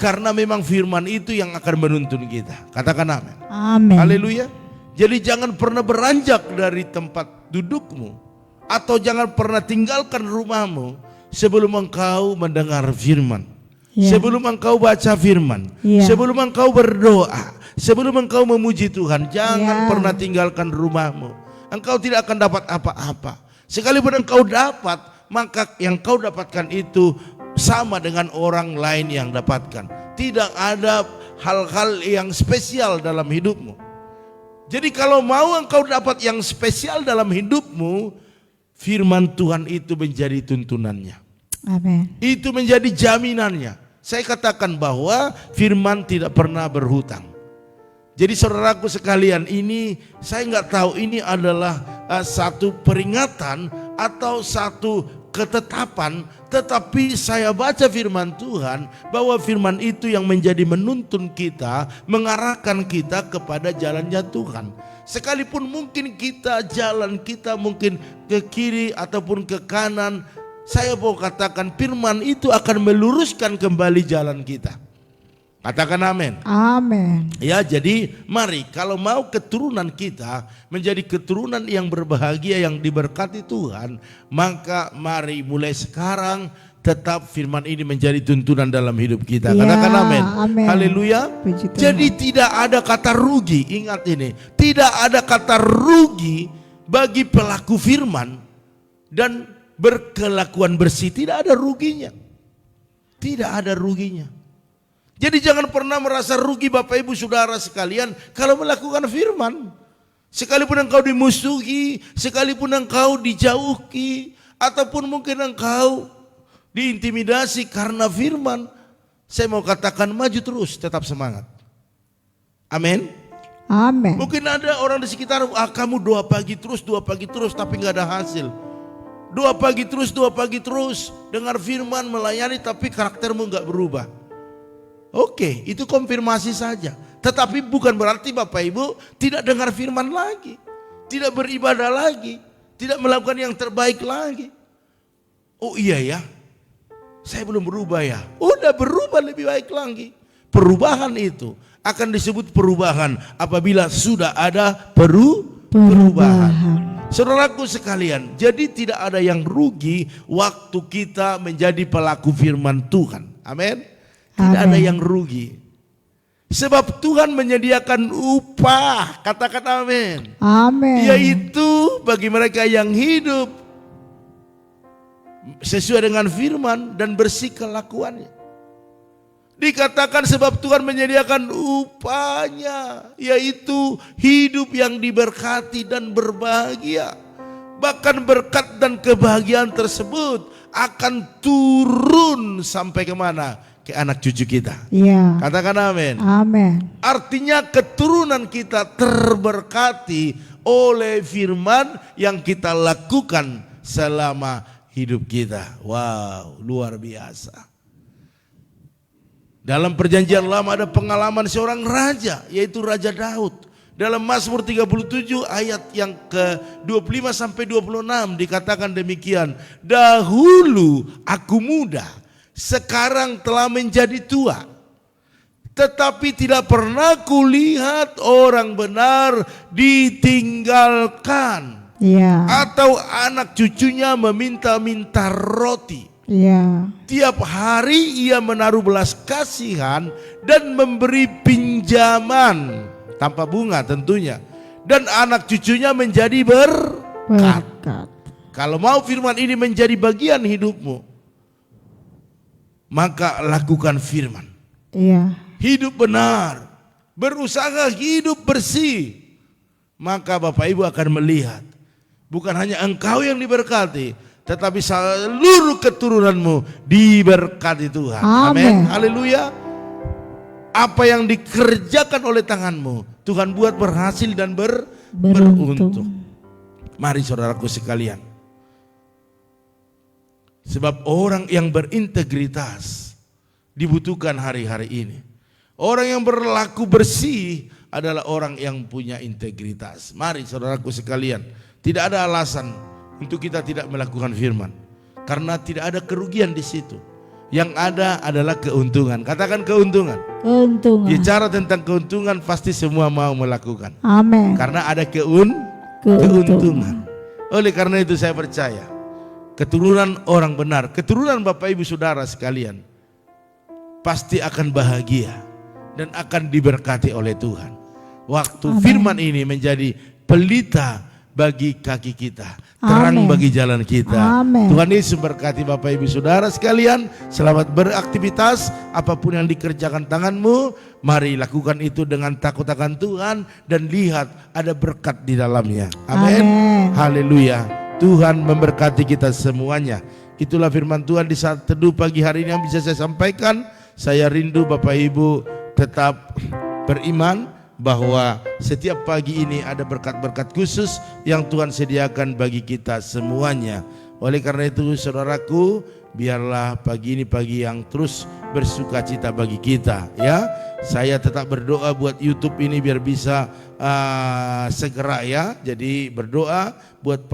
Karena memang firman itu yang akan menuntun kita. Katakan amin. Amin. Haleluya. Jadi jangan pernah beranjak dari tempat dudukmu, atau jangan pernah tinggalkan rumahmu sebelum engkau mendengar firman. Sebelum engkau baca firman, sebelum engkau berdoa, sebelum engkau memuji Tuhan, jangan pernah tinggalkan rumahmu. Engkau tidak akan dapat apa-apa. Sekalipun engkau dapat, maka yang kau dapatkan itu sama dengan orang lain yang dapatkan. Tidak ada hal-hal yang spesial dalam hidupmu. Jadi kalau mau engkau dapat yang spesial dalam hidupmu, firman Tuhan itu menjadi tuntunannya. Amin. Itu menjadi jaminannya. Saya katakan bahwa firman tidak pernah berhutang. Jadi saudaraku sekalian, ini saya nggak tahu ini adalah satu peringatan atau satu ketetapan, tetapi saya baca firman Tuhan bahwa firman itu yang menjadi menuntun kita, mengarahkan kita kepada jalannya Tuhan. Sekalipun mungkin jalan kita mungkin ke kiri ataupun ke kanan, saya mau katakan firman itu akan meluruskan kembali jalan kita. Katakan amin. Amin. Ya, jadi mari kalau mau keturunan kita menjadi keturunan yang berbahagia, yang diberkati Tuhan, maka mari mulai sekarang tetap firman ini menjadi tuntunan dalam hidup kita. Katakan amin. Amin. Haleluya. Jadi tidak ada kata rugi, ingat ini. Tidak ada kata rugi bagi pelaku firman dan berkelakuan bersih, tidak ada ruginya. Tidak ada ruginya. Jadi jangan pernah merasa rugi Bapak Ibu Saudara sekalian kalau melakukan firman. Sekalipun engkau dimusuhi, sekalipun engkau dijauhi, ataupun mungkin engkau diintimidasi karena firman, saya mau katakan maju terus, tetap semangat. Amin. Amin. Mungkin ada orang di sekitar, kamu doa pagi terus, tapi nggak ada hasil. Doa pagi terus, dengar firman, melayani, tapi karaktermu nggak berubah. Oke, itu konfirmasi saja. Tetapi bukan berarti Bapak Ibu tidak dengar firman lagi, tidak beribadah lagi, tidak melakukan yang terbaik lagi. Oh iya ya, saya belum berubah ya. Udah berubah lebih baik lagi. Perubahan itu akan disebut perubahan apabila sudah ada perubahan. Saudaraku sekalian, jadi tidak ada yang rugi waktu kita menjadi pelaku firman Tuhan. Amin. Tidak ada yang rugi. Sebab Tuhan menyediakan upah. Katakan amin. Amin. Yaitu bagi mereka yang hidup sesuai dengan firman dan bersih kelakuannya. Dikatakan sebab Tuhan menyediakan upahnya, yaitu hidup yang diberkati dan berbahagia. Bahkan berkat dan kebahagiaan tersebut akan turun sampai kemana? Ke anak cucu kita. Ya. Katakan amin. Amin. Artinya keturunan kita terberkati oleh firman yang kita lakukan selama hidup kita. Wow, luar biasa. Dalam perjanjian lama ada pengalaman seorang raja, yaitu Raja Daud. Dalam Mazmur 37 ayat yang ke-25 sampai 26 dikatakan demikian. Dahulu aku muda, sekarang telah menjadi tua, tetapi tidak pernah kulihat orang benar ditinggalkan, atau anak cucunya meminta-minta roti. Tiap hari ia menaruh belas kasihan dan memberi pinjaman tanpa bunga tentunya, dan anak cucunya menjadi berkat. Kalau mau firman ini menjadi bagian hidupmu, maka lakukan firman. Hidup benar, berusaha hidup bersih, maka Bapak Ibu akan melihat bukan hanya engkau yang diberkati, tetapi seluruh keturunanmu diberkati Tuhan. Amin. Haleluya. Apa yang dikerjakan oleh tanganmu, Tuhan buat berhasil dan beruntung. Mari saudaraku sekalian, Sebab orang yang berintegritas dibutuhkan hari-hari ini. Orang yang berlaku bersih adalah orang yang punya integritas. Mari saudaraku sekalian, tidak ada alasan untuk kita tidak melakukan firman. Karena tidak ada kerugian di situ. Yang ada adalah keuntungan. Katakan keuntungan. Keuntungan. Bicara tentang keuntungan pasti semua mau melakukan. Amin. Karena ada Keuntungan. keuntungan. Oleh karena itu saya percaya keturunan orang benar, keturunan Bapak Ibu Saudara sekalian pasti akan bahagia dan akan diberkati oleh Tuhan. Waktu Amin. firman ini menjadi pelita bagi kaki kita, terang Amin. bagi jalan kita. Amin. Tuhan Yesus berkati Bapak Ibu Saudara sekalian. Selamat beraktivitas, apapun yang dikerjakan tanganmu, mari lakukan itu dengan takut akan Tuhan dan lihat ada berkat di dalamnya. Amin. Amin. Haleluya. Tuhan memberkati kita semuanya. Itulah firman Tuhan di saat teduh pagi hari ini yang bisa saya sampaikan. Saya rindu Bapak Ibu tetap beriman bahwa setiap pagi ini ada berkat-berkat khusus yang Tuhan sediakan bagi kita semuanya. Oleh karena itu saudaraku, biarlah pagi ini pagi yang terus bersuka cita bagi kita ya. Saya tetap berdoa buat YouTube ini biar bisa segera ya. Jadi berdoa buat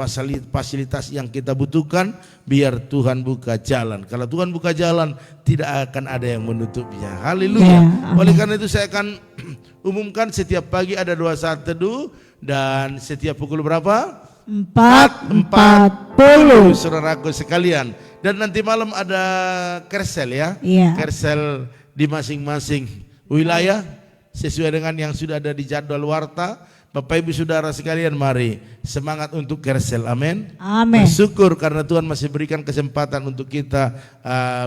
fasilitas yang kita butuhkan biar Tuhan buka jalan. Kalau Tuhan buka jalan tidak akan ada yang menutupnya. Haleluya. Ya, oleh karena itu saya akan umumkan setiap pagi ada 2 saat teduh dan setiap pukul berapa? 4:40. Saudaraku sekalian. Dan nanti malam ada kersel ya. Iya. Kersel di masing-masing wilayah sesuai dengan yang sudah ada di jadwal warta. Bapak Ibu Saudara sekalian, mari semangat untuk kersel. Amin. Amin. Bersyukur karena Tuhan masih berikan kesempatan untuk kita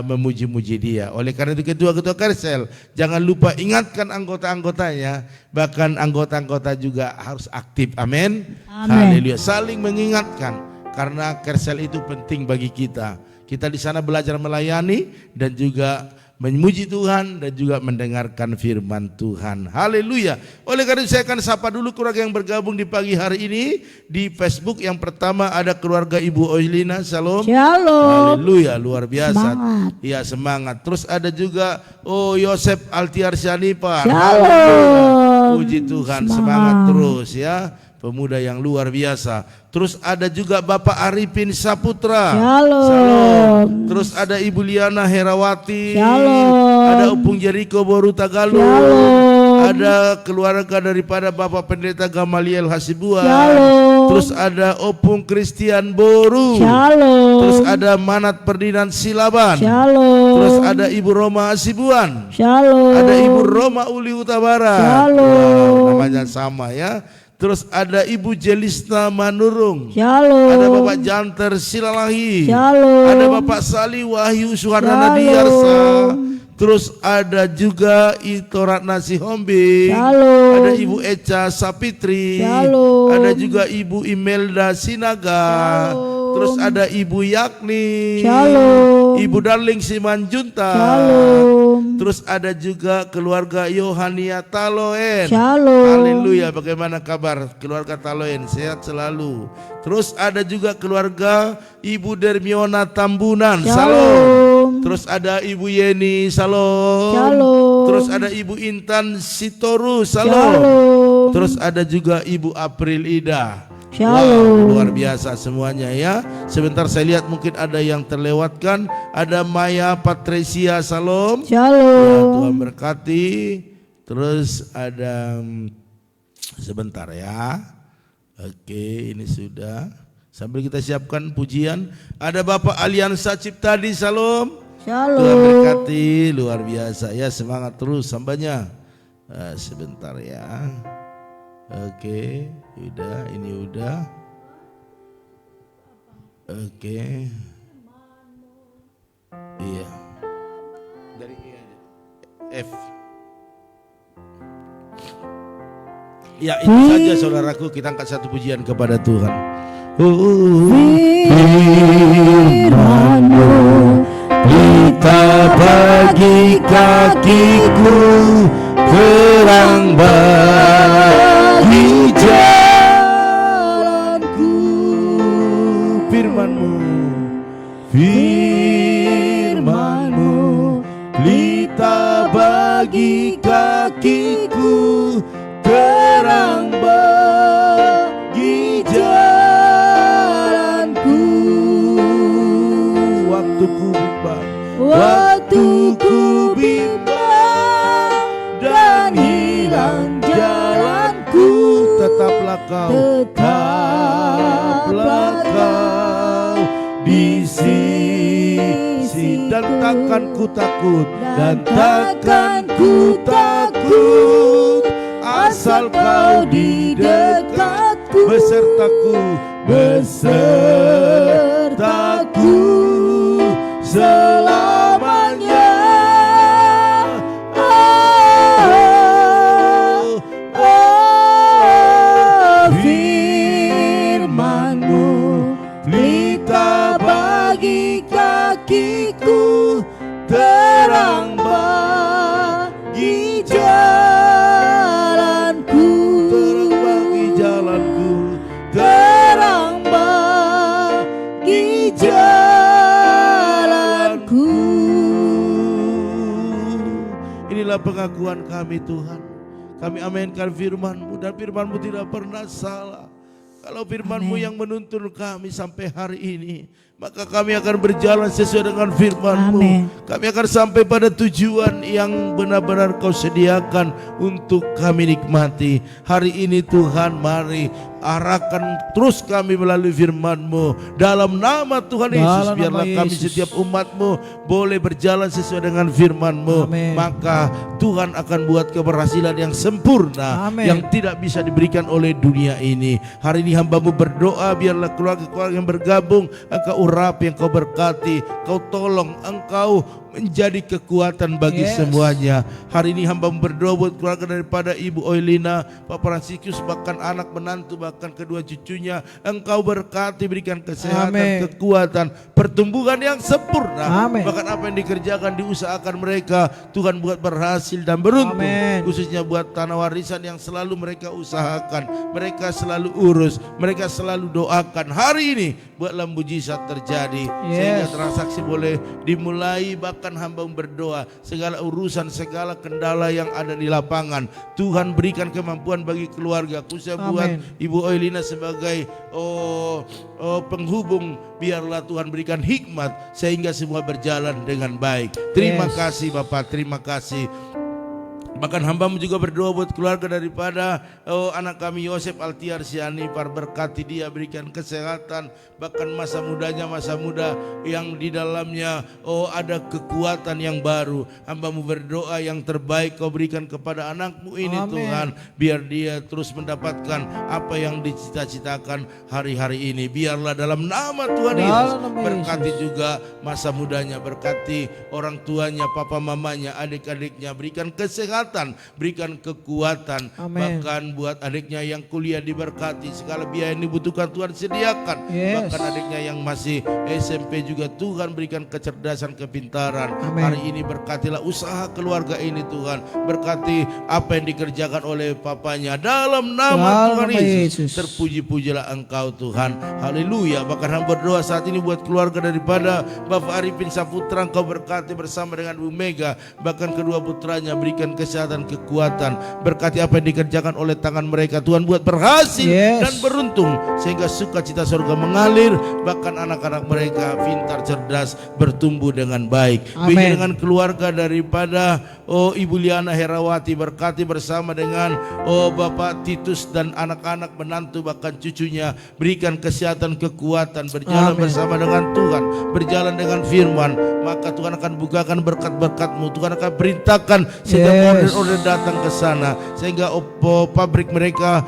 memuji-muji Dia. Oleh karena itu ketua-ketua kersel jangan lupa ingatkan anggota-anggotanya, bahkan anggota-anggota juga harus aktif. Amin. Haleluya. Saling mengingatkan karena kersel itu penting bagi kita. Kita di sana belajar melayani dan juga memuji Tuhan dan juga mendengarkan firman Tuhan. Haleluya. Oleh karena itu saya akan sapa dulu keluarga yang bergabung di pagi hari ini di Facebook. Yang pertama ada keluarga Ibu Oilina. Shalom. Shalom. Haleluya, luar biasa. Semangat. Iya, semangat. Terus ada juga Yosef Altiar Syanipa. Shalom. Puji Tuhan, semangat terus ya. Pemuda yang luar biasa. Terus ada juga Bapak Arifin Saputra. Shalom. Terus ada Ibu Liana Herawati. Shalom. Ada Upung Jeriko Boru Tagalu. Shalom. Ada keluarga daripada Bapak Pendeta Gamaliel Hasibuan. Shalom. Terus ada Opung Christian Boru. Shalom. Terus ada Manat Perdinan Silaban. Shalom. Terus ada Ibu Roma Hasibuan. Shalom. Ada Ibu Roma Uli Utabara. Shalom. Wow, namanya sama ya. Terus ada Ibu Jelisna Manurung. Shalom. Ada Bapak Janter Silalahi. Shalom. Ada Bapak Sali Wahyu Suhardana Diarsa. Terus ada juga Ito Ratna Sihombi. Shalom. Ada Ibu Eca Sapitri. Shalom. Ada juga Ibu Imelda Sinaga. Shalom. Terus ada Ibu Yakni. Shalom. Ibu Darling Simanjunta. Shalom. Terus ada juga keluarga Yohania Taloen. Shalom. Haleluya. Bagaimana kabar keluarga Taloen? Sehat selalu. Terus ada juga keluarga Ibu Dermiona Tambunan. Shalom. Terus ada Ibu Yeni. Shalom. Shalom. Terus ada Ibu Intan Sitoru. Shalom. Shalom. Terus ada juga Ibu April Ida. Shalom. Wow, luar biasa semuanya ya. Sebentar saya lihat mungkin ada yang terlewatkan. Ada Maya Patricia. Shalom. Ya, Shalom. Tuhan berkati. Terus ada sebentar ya. Oke, ini sudah. Sambil kita siapkan pujian. Ada Bapak Aliansa Ciptadi. Shalom. Tuhan Shalom. berkati, luar biasa ya, semangat terus sambanya. Sebentar ya. Oke, udah, ini udah. Oke. Iya. Dari E aja. F. Ya, itu saja saudaraku, kita angkat satu pujian kepada Tuhan. Firman-Mu Pelita bagi kakiku, terang bagi jalanku. Firman-Mu, takkan ku takut, dan takkan ku takut, asal kau di dekatku, besertaku, besertaku selamanya. Firman-Mu pelita bagi kakiku, terang bagi jalanku, Terang bagi jalanku, terang bagi jalanku. inilah pengakuan kami Tuhan. Kami aminkan firman-Mu, dan firman-Mu tidak pernah salah. Kalau firman-Mu yang menuntun kami sampai hari ini, maka kami akan berjalan sesuai dengan firman-Mu. Amin. Kami akan sampai pada tujuan yang benar-benar Kau sediakan untuk kami nikmati. Hari ini Tuhan, mari arahkan terus kami melalui firman-Mu. Dalam nama Tuhan Yesus, Dalam biarlah nama kami Yesus. setiap umat-Mu boleh berjalan sesuai dengan firman-Mu. Amin. Maka Tuhan akan buat keberhasilan yang sempurna, Amin. yang tidak bisa diberikan oleh dunia ini. Hari ini hamba-Mu berdoa, biarlah keluarga-keluarga yang bergabung Engkau urapi, Engkau berkati, Engkau tolong, Engkau menjadi kekuatan bagi Yes. semuanya. Hari ini hamba berdoa buat keluarga daripada Ibu Oilina, Pak Fransikus, bahkan anak menantu, bahkan kedua cucunya. Engkau berkati, berikan kesehatan, Amin. kekuatan, pertumbuhan yang sempurna. Amin. Bahkan apa yang dikerjakan, diusahakan mereka, Tuhan buat berhasil dan beruntung. Amin. Khususnya buat tanah warisan yang selalu mereka usahakan, mereka selalu urus, mereka selalu doakan. Hari ini buatlah mujizat terjadi, sehingga Yes. transaksi boleh dimulai. Bahkan hamba berdoa, segala urusan, segala kendala yang ada di lapangan, Tuhan berikan kemampuan bagi keluarga. Khususnya buat Amin. Ibu Oilina sebagai penghubung, biarlah Tuhan berikan hikmat sehingga semua berjalan dengan baik. Terima Yes. kasih Bapak, terima kasih. Bahkan hamba-Mu juga berdoa buat keluarga daripada anak kami Yosef Altiar Sianipar, berkati dia, berikan kesehatan, bahkan masa mudanya, masa muda yang di dalamnya ada kekuatan yang baru. Hamba-Mu berdoa yang terbaik Kau berikan kepada anak-Mu ini. Amin. Tuhan, biar dia terus mendapatkan apa yang dicita-citakan hari-hari ini. Biarlah dalam nama Tuhan Yesus, Dalam nama berkati Yesus. juga masa mudanya, berkati orang tuanya, papa mamanya, adik-adiknya, berikan kesehatan, berikan kekuatan. Amin. Bahkan buat adiknya yang kuliah diberkati, segala biaya yang dibutuhkan Tuhan sediakan. Yes. Bahkan adiknya yang masih SMP juga Tuhan berikan kecerdasan, kepintaran. Amin. Hari ini berkatilah usaha keluarga ini Tuhan, berkati apa yang dikerjakan oleh papanya dalam nama Dalam Tuhan nama Yesus. Yesus. Terpuji-pujilah Engkau Tuhan, haleluya. Bahkan hamba berdoa saat ini buat keluarga daripada Bapak Arifin Saputra, Engkau berkati bersama dengan Bu Mega, bahkan kedua putranya, berikan kesehatan, kekuatan, berkati apa yang dikerjakan oleh tangan mereka Tuhan, buat berhasil Yes. dan beruntung, sehingga sukacita surga mengalir, bahkan anak-anak mereka pintar, cerdas, bertumbuh dengan baik. Amin. Begitu dengan keluarga daripada Ibu Liana Herawati, berkati bersama dengan Bapak Titus dan anak-anak menantu, bahkan cucunya, berikan kesehatan, kekuatan, berjalan Amin. bersama dengan Tuhan, berjalan dengan firman, maka Tuhan akan bukakan berkat-berkat-Mu. Tuhan akan perintahkan setiap Yes. order-order datang ke sana, sehingga pabrik mereka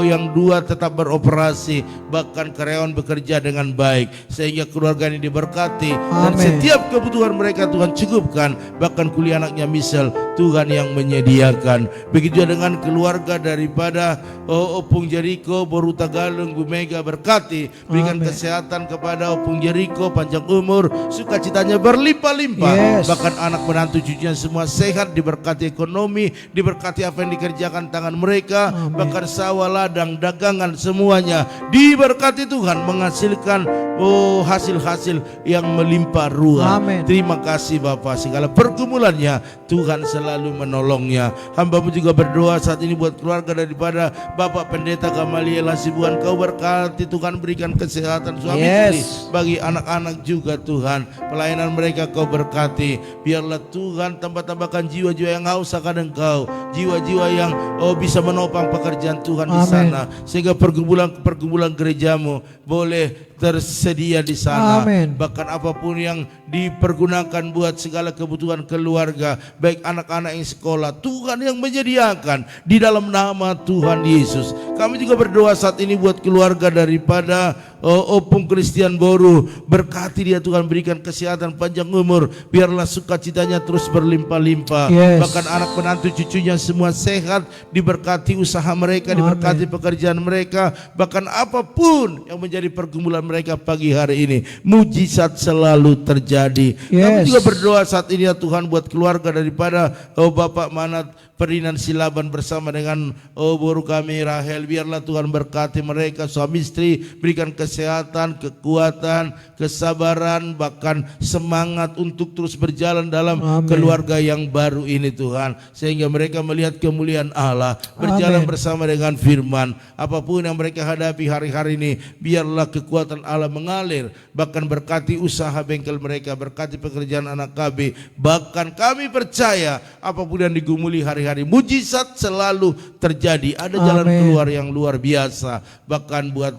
yang dua tetap beroperasi, bahkan karyawan bekerja dengan baik, sehingga keluarga ini diberkati dan Amin. setiap kebutuhan mereka Tuhan cukupkan, bahkan kuliah anaknya misal Tuhan yang menyediakan. Begitu juga dengan keluarga daripada Opung Jeriko, Boru Tagalung, Bu Mega, berkati, berikan Amin. kesehatan kepada Opung Jeriko, panjang umur, sukacitanya berlimpah-limpah. Yes. Bahkan anak menantu cucunya semua sehat, diberkati ekonomi, diberkati apa yang dikerjakan tangan mereka. Amin. Bahkan sawah, ladang, dagangan, semuanya diberkati Tuhan, menghasilkan hasil-hasil yang melimpah ruah. Amin. Terima kasih Bapak, segala pergumulannya Tuhan selalu menolongnya. Hamba-Mu juga berdoa saat ini buat keluarga daripada Bapak Pendeta Gamaliel Hasibuan, Kau berkati Tuhan, berikan kesehatan suami Yes. istri, bagi anak-anak juga Tuhan, pelayanan mereka Kau berkati. Biarlah Tuhan tambah-tambahkan jiwa-jiwa yang haus akan Engkau, jiwa-jiwa yang bisa menopang pekerjaan Tuhan di Amin. sana, sehingga pergumulan gereja-Mu boleh tersedia di sana. Amin. Bahkan apapun yang dipergunakan buat segala kebutuhan keluarga, baik anak-anak yang sekolah, Tuhan yang menyediakan di dalam nama Tuhan Yesus. Kami juga berdoa saat ini buat keluarga daripada Opung Christian Boru, berkati dia Tuhan, berikan kesehatan, panjang umur, biarlah sukacitanya terus berlimpah-limpah. Bahkan anak menantu cucunya semua sehat, diberkati usaha mereka, diberkati pekerjaan mereka, bahkan apapun yang menjadi pergumulan mereka pagi hari ini, mujizat selalu terjadi. Kami juga berdoa saat ini ya Tuhan buat keluarga daripada Bapak Manat Ferdinand Silaban bersama dengan boru kami Rahel, biarlah Tuhan berkati mereka, suami istri, berikan kesehatan, kekuatan, kesabaran, bahkan semangat untuk terus berjalan dalam keluarga yang baru ini Tuhan, sehingga mereka melihat kemuliaan Allah, berjalan bersama dengan firman. Apapun yang mereka hadapi hari-hari ini, biarlah kekuatan Allah mengalir, bahkan berkati usaha bengkel mereka, berkati pekerjaan anak kami, bahkan kami percaya apapun yang digumuli hari-hari, mujizat selalu terjadi. Ada jalan keluar yang luar biasa. Bahkan buat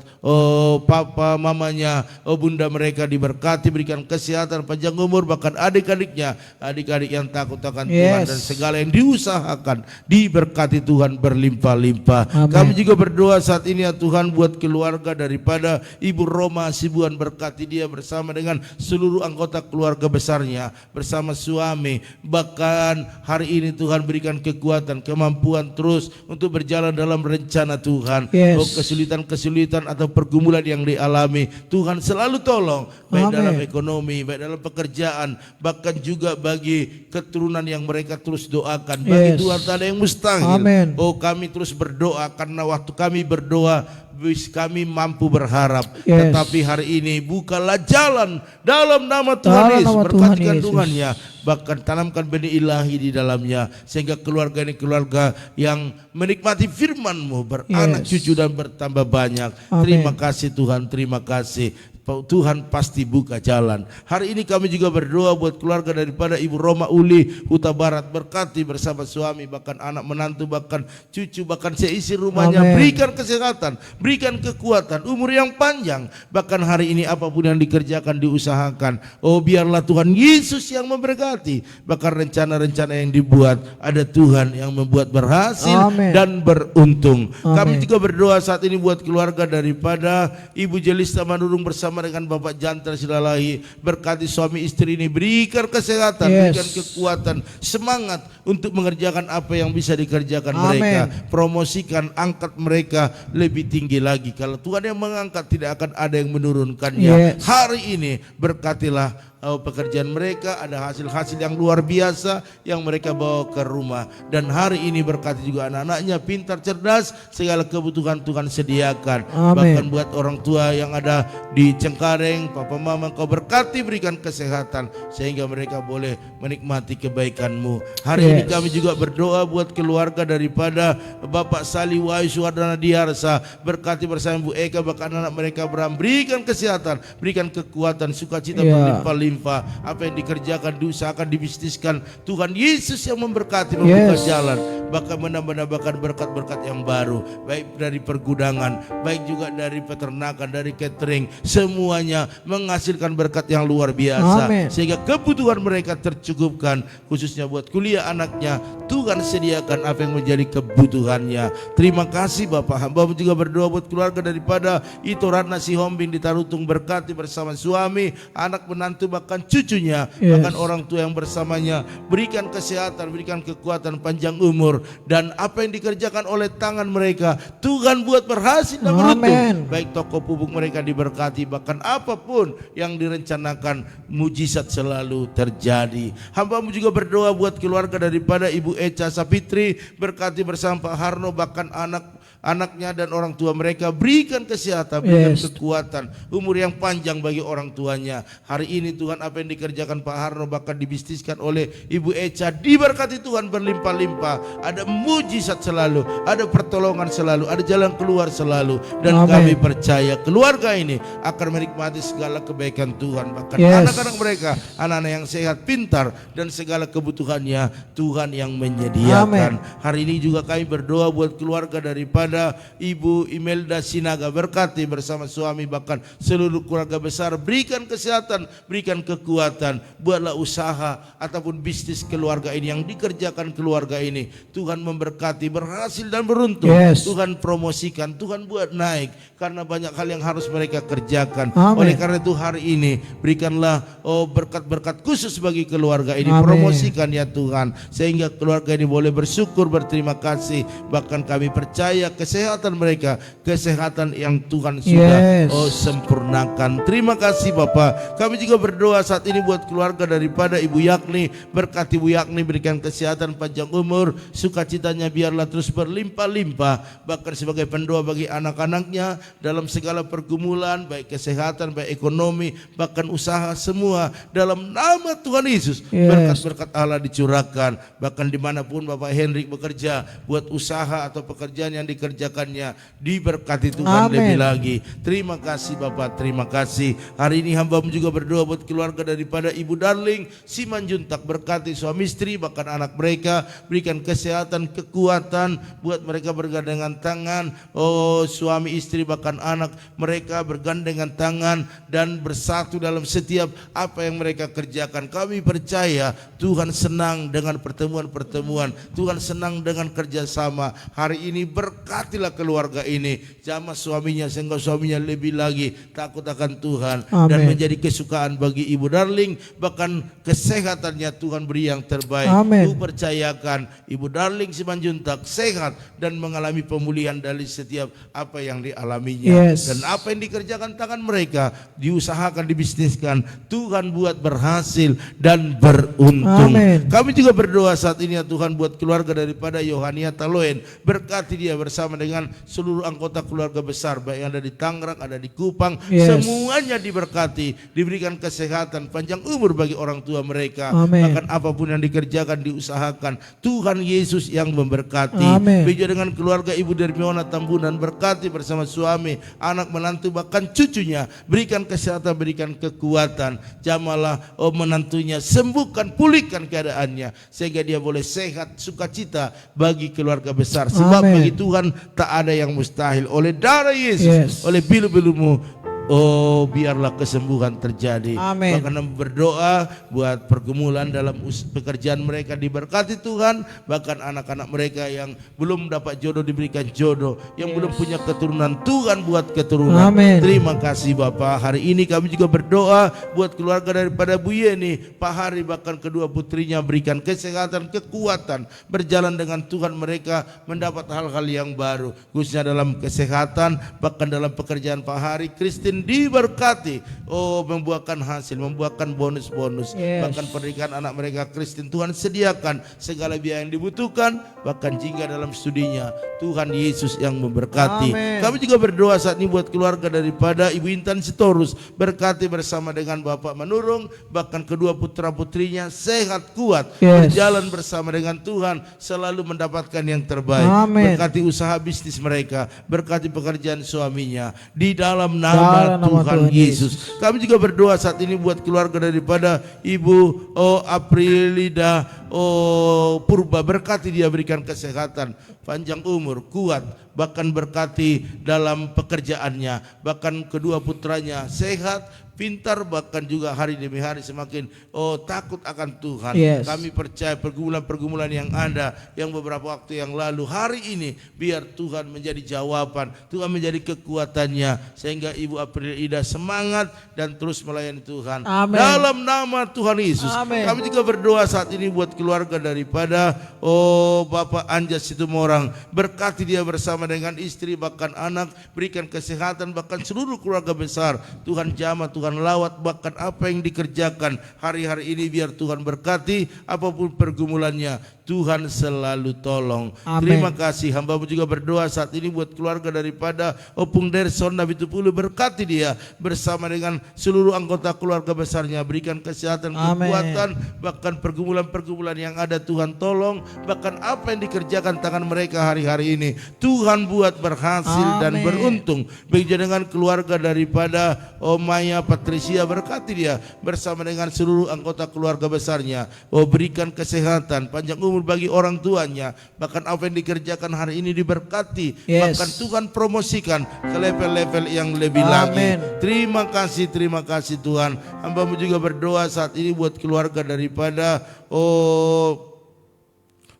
papa, mamanya, bunda mereka diberkati, berikan kesehatan, panjang umur, bahkan adik-adiknya, adik-adik yang takut akan Tuhan, dan segala yang diusahakan diberkati Tuhan berlimpah-limpah. Kami juga berdoa saat ini ya Tuhan buat keluarga daripada Ibu Roma Sibuan, berkati dia bersama dengan seluruh anggota keluarga besarnya, bersama suami, bahkan hari ini Tuhan berikan kekuatan, kemampuan terus untuk berjalan dalam rencana Tuhan. Kesulitan-kesulitan atau pergumulan yang dialami, Tuhan selalu tolong, baik dalam ekonomi, baik dalam pekerjaan, bahkan juga bagi keturunan yang mereka terus doakan. Bagi Tuhan tak ada yang mustahil. Kami terus berdoa, karena waktu kami berdoa kami mampu berharap. Tetapi hari ini bukalah jalan dalam nama Tuhan Yesus, berkati kandungannya, bahkan tanamkan benih ilahi di dalamnya, sehingga keluarga ini keluarga yang menikmati firman-Mu, beranak cucu dan bertambah banyak. Terima kasih Tuhan, terima kasih. Tuhan pasti buka jalan. Hari ini kami juga berdoa buat keluarga daripada Ibu Roma Uli Huta Barat, berkati bersama suami, bahkan anak menantu, bahkan cucu, bahkan seisi rumahnya. Berikan kesehatan, berikan kekuatan, umur yang panjang, bahkan hari ini apapun yang dikerjakan, diusahakan, biarlah Tuhan Yesus yang memberkati. Bahkan rencana-rencana yang dibuat, ada Tuhan yang membuat berhasil dan beruntung. Kami juga berdoa saat ini buat keluarga daripada Ibu Jelista Manurung bersama dengan Bapak Jantan Silalahi, berkati suami istri ini, berikan kesehatan, berikan kekuatan, semangat untuk mengerjakan apa yang bisa dikerjakan mereka, promosikan, angkat mereka lebih tinggi lagi. Kalau Tuhan yang mengangkat, tidak akan ada yang menurunkannya. Hari ini berkatilah pekerjaan mereka, ada hasil-hasil yang luar biasa yang mereka bawa ke rumah, dan hari ini berkati juga anak-anaknya pintar, cerdas, segala kebutuhan Tuhan sediakan. Bahkan buat orang tua yang ada di Cengkareng, papa mama, Kau berkati, berikan kesehatan sehingga mereka boleh menikmati kebaikan-Mu. Hari ini kami juga berdoa buat keluarga daripada Bapak Salih Wahyu Suwardana Diarsa, berkati bersama Bu Eka, bahkan anak mereka Abraham, berikan kesehatan, berikan kekuatan, sukacita berlimpah-limpah. Apa yang dikerjakan, diusahakan, dibisniskan, Tuhan Yesus yang memberkati, membuka jalan, bahkan menambah-nambahkan berkat-berkat yang baru, baik dari pergudangan, baik juga dari peternakan, dari catering, semuanya menghasilkan berkat yang luar biasa, sehingga kebutuhan mereka tercukupkan, khususnya buat kuliah anaknya, Tuhan sediakan apa yang menjadi kebutuhannya. Terima kasih Bapak. Hamba juga berdoa buat keluarga daripada Ito Ratna Sihombing di Tarutung, berkati bersama suami, anak menantu, bahkan cucunya, bahkan orang tua yang bersamanya, berikan kesehatan, berikan kekuatan, panjang umur, dan apa yang dikerjakan oleh tangan mereka, Tuhan buat berhasil dan beruntung. Baik toko pupuk mereka diberkati, bahkan apapun yang direncanakan, mujizat selalu terjadi. Hamba-Mu juga berdoa buat keluarga daripada Ibu Eca Sapitri, berkati bersama Pak Harno, bahkan anaknya dan orang tua mereka, berikan kesehatan, berikan kekuatan, umur yang panjang bagi orang tuanya. Hari ini Tuhan, apa yang dikerjakan Pak Harno, bahkan dibisniskan oleh Ibu Eca, diberkati Tuhan berlimpah-limpah. Ada mujizat selalu, ada pertolongan selalu, ada jalan keluar selalu, dan kami percaya keluarga ini akan menikmati segala kebaikan Tuhan. Bahkan anak-anak mereka, anak-anak yang sehat, pintar, dan segala kebutuhannya Tuhan yang menyediakan. Hari ini juga kami berdoa buat keluarga daripada daripada Ibu Imelda Sinaga, berkati bersama suami bahkan seluruh keluarga besar, berikan kesehatan, berikan kekuatan, buatlah usaha ataupun bisnis keluarga ini yang dikerjakan keluarga ini, Tuhan memberkati, berhasil dan beruntung. Yes. Tuhan promosikan, Tuhan buat naik, karena banyak hal yang harus mereka kerjakan. Amin. Oleh karena itu hari ini berikanlah berkat-berkat khusus bagi keluarga ini. Amin. Promosikan ya Tuhan, sehingga keluarga ini boleh bersyukur, berterima kasih. Bahkan kami percaya kesehatan mereka, kesehatan yang Tuhan sudah sempurnakan. Terima kasih Bapak. Kami juga berdoa saat ini buat keluarga daripada Ibu Yakni, berkati Ibu Yakni, berikan kesehatan, panjang umur, sukacitanya biarlah terus berlimpah-limpah. Bahkan sebagai pendoa bagi anak-anaknya dalam segala pergumulan, baik kesehatan, baik ekonomi, bahkan usaha, semua dalam nama Tuhan Yesus. Berkat-berkat Allah dicurahkan. Bahkan dimanapun Bapak Henrik bekerja, buat usaha atau pekerjaan yang dikerjakannya, diberkati Tuhan. Amin. Lebih lagi. Terima kasih Bapak, terima kasih. Hari ini hamba juga berdoa buat keluarga daripada Ibu Darling Simanjuntak, berkati suami istri bahkan anak mereka, berikan kesehatan, kekuatan, buat mereka bergandengan tangan, suami istri bahkan anak mereka bergandengan tangan dan bersatu dalam setiap apa yang mereka kerjakan. Kami percaya Tuhan senang dengan pertemuan-pertemuan, Tuhan senang dengan kerjasama. Hari ini berkatilah keluarga ini, jamah suaminya sehingga suaminya lebih lagi takut akan Tuhan. Amin. Dan menjadi kesukaan bagi Ibu Darling, bahkan kesehatannya Tuhan beri yang terbaik. Amin. Ku percayakan Ibu Darling Simanjuntak sehat dan mengalami pemulihan dari setiap apa yang dialaminya. Yes. Dan apa yang dikerjakan tangan mereka, diusahakan, dibisniskan, Tuhan buat berhasil dan beruntung. Amin. Kami juga berdoa saat ini ya Tuhan buat keluarga daripada Yohania Taloen, berkati dia bersama dengan seluruh anggota keluarga besar, baik yang ada di Tangerang, ada di Kupang. Yes. Semuanya diberkati, diberikan kesehatan, panjang umur bagi orang tua mereka. Amin. Bahkan apapun yang dikerjakan, diusahakan, Tuhan Yesus yang memberkati. Amin. Begitu dengan keluarga Ibu Dermiona Tambunan, berkati bersama suami, anak, menantu, bahkan cucunya, berikan kesehatan, berikan kekuatan. Jamalah menantunya, sembuhkan, pulihkan keadaannya, sehingga dia boleh sehat, sukacita bagi keluarga besar. Sebab Amin. bagi Tuhan tak ada yang mustahil. Oleh darah Yesus, Yes. oleh bilu-bilumu, biarlah kesembuhan terjadi. Amin. Bahkan berdoa buat pergumulan dalam pekerjaan mereka diberkati Tuhan. Bahkan anak-anak mereka yang belum dapat jodoh diberikan jodoh, yang belum punya keturunan, Tuhan buat keturunan. Amin. Terima kasih Bapak. Hari ini kami juga berdoa buat keluarga daripada Bu Yeni, Pak Hari, bahkan kedua putrinya, berikan kesehatan, kekuatan, berjalan dengan Tuhan mereka mendapat hal-hal yang baru, khususnya dalam kesehatan, bahkan dalam pekerjaan Pak Hari. Christine diberkati, membuahkan hasil, membuahkan bonus-bonus. Yes. Bahkan pernikahan anak mereka Kristen, Tuhan sediakan segala biaya yang dibutuhkan, bahkan jika dalam studinya, Tuhan Yesus yang memberkati. Amin. Kami juga berdoa saat ini buat keluarga daripada Ibu Intan Sitorus, berkati bersama dengan Bapak Manurung, bahkan kedua putra-putrinya sehat, kuat, Yes. berjalan bersama dengan Tuhan, selalu mendapatkan yang terbaik. Amin. Berkati usaha bisnis mereka, berkati pekerjaan suaminya, di dalam Dalam nama nama Tuhan Tuhan Yesus. Kami juga berdoa saat ini buat keluarga daripada Ibu Aprilida Purba, berkati dia, berikan kesehatan, panjang umur, kuat, bahkan berkati dalam pekerjaannya, bahkan kedua putranya sehat, pintar, bahkan juga hari demi hari semakin takut akan Tuhan. Yes. Kami percaya pergumulan-pergumulan yang ada yang beberapa waktu yang lalu, hari ini biar Tuhan menjadi jawaban, Tuhan menjadi kekuatannya, sehingga Ibu Aprilida semangat dan terus melayani Tuhan. Amin. Dalam nama Tuhan Yesus. Amin. Kami juga berdoa saat ini buat keluarga daripada Bapak Anjas Situmorang, berkati dia bersama dengan istri bahkan anak, berikan kesehatan, bahkan seluruh keluarga besar. Tuhan jamah, Tuhan lawat, bahkan apa yang dikerjakan hari-hari ini biar Tuhan berkati, apapun pergumulannya Tuhan selalu tolong. Amin. Terima kasih. Hamba-Mu juga berdoa saat ini buat keluarga daripada Opung Derson Nabi Tupulu, berkati dia bersama dengan seluruh anggota keluarga besarnya, berikan kesehatan, Amin. kekuatan, bahkan pergumulan-pergumulan yang ada Tuhan tolong, bahkan apa yang dikerjakan tangan mereka hari-hari ini Tuhan buat berhasil dan Amin. beruntung. Begitu dengan keluarga daripada Maya Patricia, berkati dia bersama dengan seluruh anggota keluarga besarnya, berikan kesehatan, panjang umur, umur bagi orang tuanya. Bahkan apa yang dikerjakan hari ini diberkati. Yes. Bahkan Tuhan promosikan ke level-level yang lebih lagi. Terima kasih Tuhan. Hamba-Mu juga berdoa saat ini buat keluarga daripada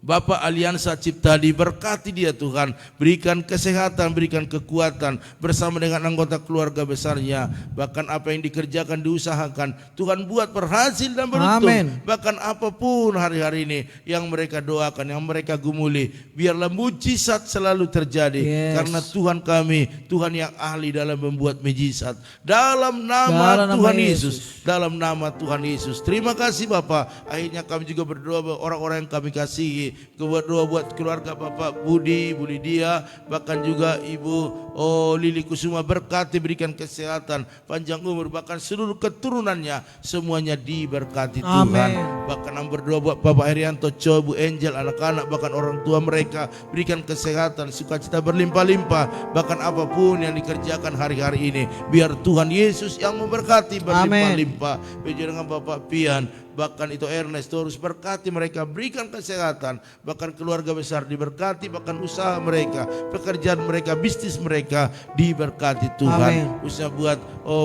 Bapak Aliansa Cipta, diberkati dia Tuhan, berikan kesehatan, berikan kekuatan bersama dengan anggota keluarga besarnya. Bahkan apa yang dikerjakan, diusahakan, Tuhan buat berhasil dan beruntung. Amin. Bahkan apapun hari-hari ini yang mereka doakan, yang mereka gumuli, biarlah mujizat selalu terjadi. Yes. Karena Tuhan kami, Tuhan yang ahli dalam membuat mujizat. Dalam nama Tuhan Yesus. Dalam nama Tuhan Yesus. Terima kasih Bapak. Akhirnya kami juga berdoa bahwa orang-orang yang kami kasihi, berdoa buat keluarga Bapak Budi, Bu Lydia, bahkan juga Ibu Lili Kusuma, berkati, berikan kesehatan, panjang umur, bahkan seluruh keturunannya semuanya diberkati Tuhan. Bahkan kami berdoa buat Bapak Herianto, Bu Angel, anak-anak, bahkan orang tua mereka, berikan kesehatan, sukacita berlimpah-limpah. Bahkan apapun yang dikerjakan hari-hari ini, biar Tuhan Yesus yang memberkati berlimpah-limpah. Begitu dengan Bapak Pian, bahkan itu Ernest, terus berkati mereka, berikan kesehatan, bahkan keluarga besar diberkati, bahkan usaha mereka, pekerjaan mereka, bisnis mereka diberkati Tuhan. Usaha buat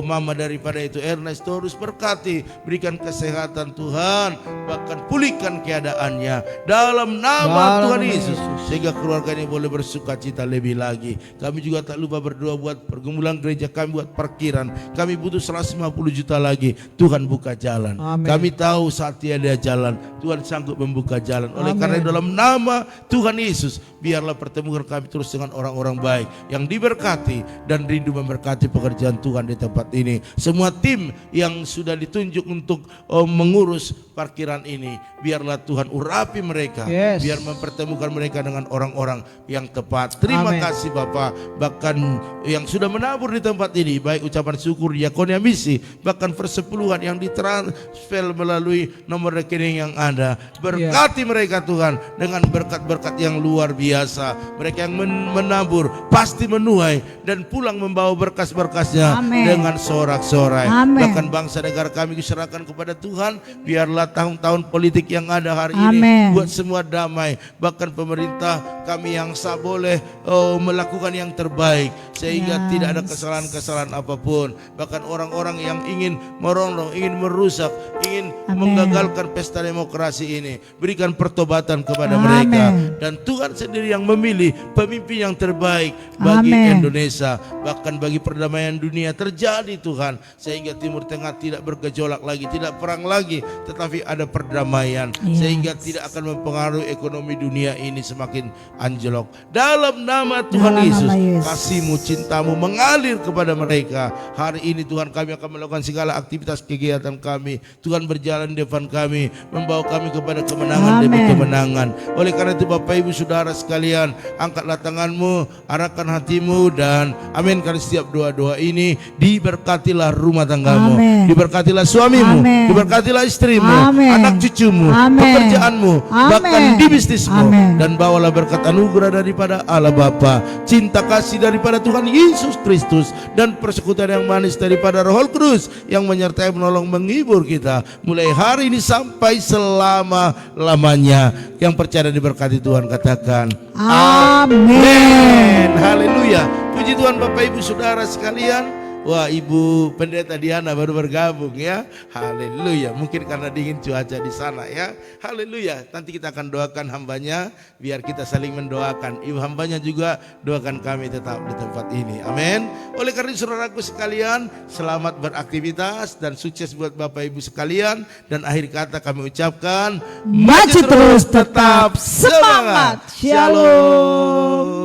mama daripada itu Ernest, terus berkati, berikan kesehatan Tuhan, bahkan pulihkan keadaannya dalam nama Tuhan Yesus, sehingga keluarganya boleh bersuka cita lebih lagi. Kami juga tak lupa berdoa buat pergumulan gereja kami, buat parkiran kami butuh 150 juta lagi. Tuhan buka jalan. Kami tahu saat tiada jalan, Tuhan sanggup membuka jalan. Oleh karena dalam nama Tuhan Yesus, biarlah pertemuan kami terus dengan orang-orang baik yang diberkati dan rindu memberkati pekerjaan Tuhan di tempat ini. Semua tim yang sudah ditunjuk untuk mengurus parkiran ini, biarlah Tuhan urapi mereka, biar mempertemukan mereka dengan orang-orang yang tepat. Terima kasih Bapak. Bahkan yang sudah menabur di tempat ini, baik ucapan syukur, diakonia misi, bahkan persepuluhan yang ditransfer melalui nomor rekening yang ada, berkati mereka Tuhan dengan berkat-berkat yang luar biasa. Mereka yang menabur pasti menuai dan pulang membawa berkas-berkasnya dengan sorak-sorai. Bahkan bangsa negara kami diserahkan kepada Tuhan. Biarlah tahun-tahun politik yang ada hari ini buat semua damai. Bahkan pemerintah kami yang sah boleh melakukan yang terbaik, sehingga tidak ada kesalahan-kesalahan apapun. Bahkan orang-orang yang ingin merongrong, ingin merusak, ingin menggagalkan pesta demokrasi ini, berikan pertobatan kepada mereka. Dan Tuhan sendiri yang memilih pemimpin yang terbaik bagi Indonesia, bahkan bagi perdamaian dunia terjadi Tuhan, sehingga Timur Tengah tidak bergejolak lagi, tidak perang lagi, tetapi ada perdamaian, sehingga tidak akan mempengaruhi ekonomi dunia ini semakin anjlok. Dalam nama Tuhan Yesus, kasih-Mu, cinta-Mu mengalir kepada mereka. Hari ini Tuhan, kami akan melakukan segala aktivitas kegiatan kami. Tuhan berjalan di depan kami, membawa kami kepada kemenangan demi kemenangan. Oleh karena itu Bapak Ibu Saudara sekalian, angkatlah tanganmu, arahkan hatimu, dan amin. Karena setiap doa-doa ini, diberkatilah rumah tanggamu, diberkatilah suamimu, diberkatilah istrimu, anak cucumu, pekerjaanmu, bahkan di bisnismu. Dan bawalah berkat anugerah daripada Allah Bapa, cinta kasih daripada Tuhan Yesus Kristus, dan persekutuan yang manis daripada Roh Kudus yang menyertai, menolong, menghibur kita mulai hari ini sampai selama-lamanya. Yang percaya dan diberkati Tuhan katakan amin. Haleluya. Puji Tuhan Bapak Ibu Saudara sekalian. Wah, Ibu Pendeta Diana baru bergabung ya. Haleluya. Mungkin karena dingin cuaca di sana ya. Haleluya. Nanti kita akan doakan hambanya, biar kita saling mendoakan. Ibu hambanya juga doakan kami tetap di tempat ini. Amin. Oleh karena itu saudaraku sekalian, selamat beraktivitas dan sukses buat Bapak Ibu sekalian. Dan akhir kata kami ucapkan, maju terus, tetap semangat. Shalom.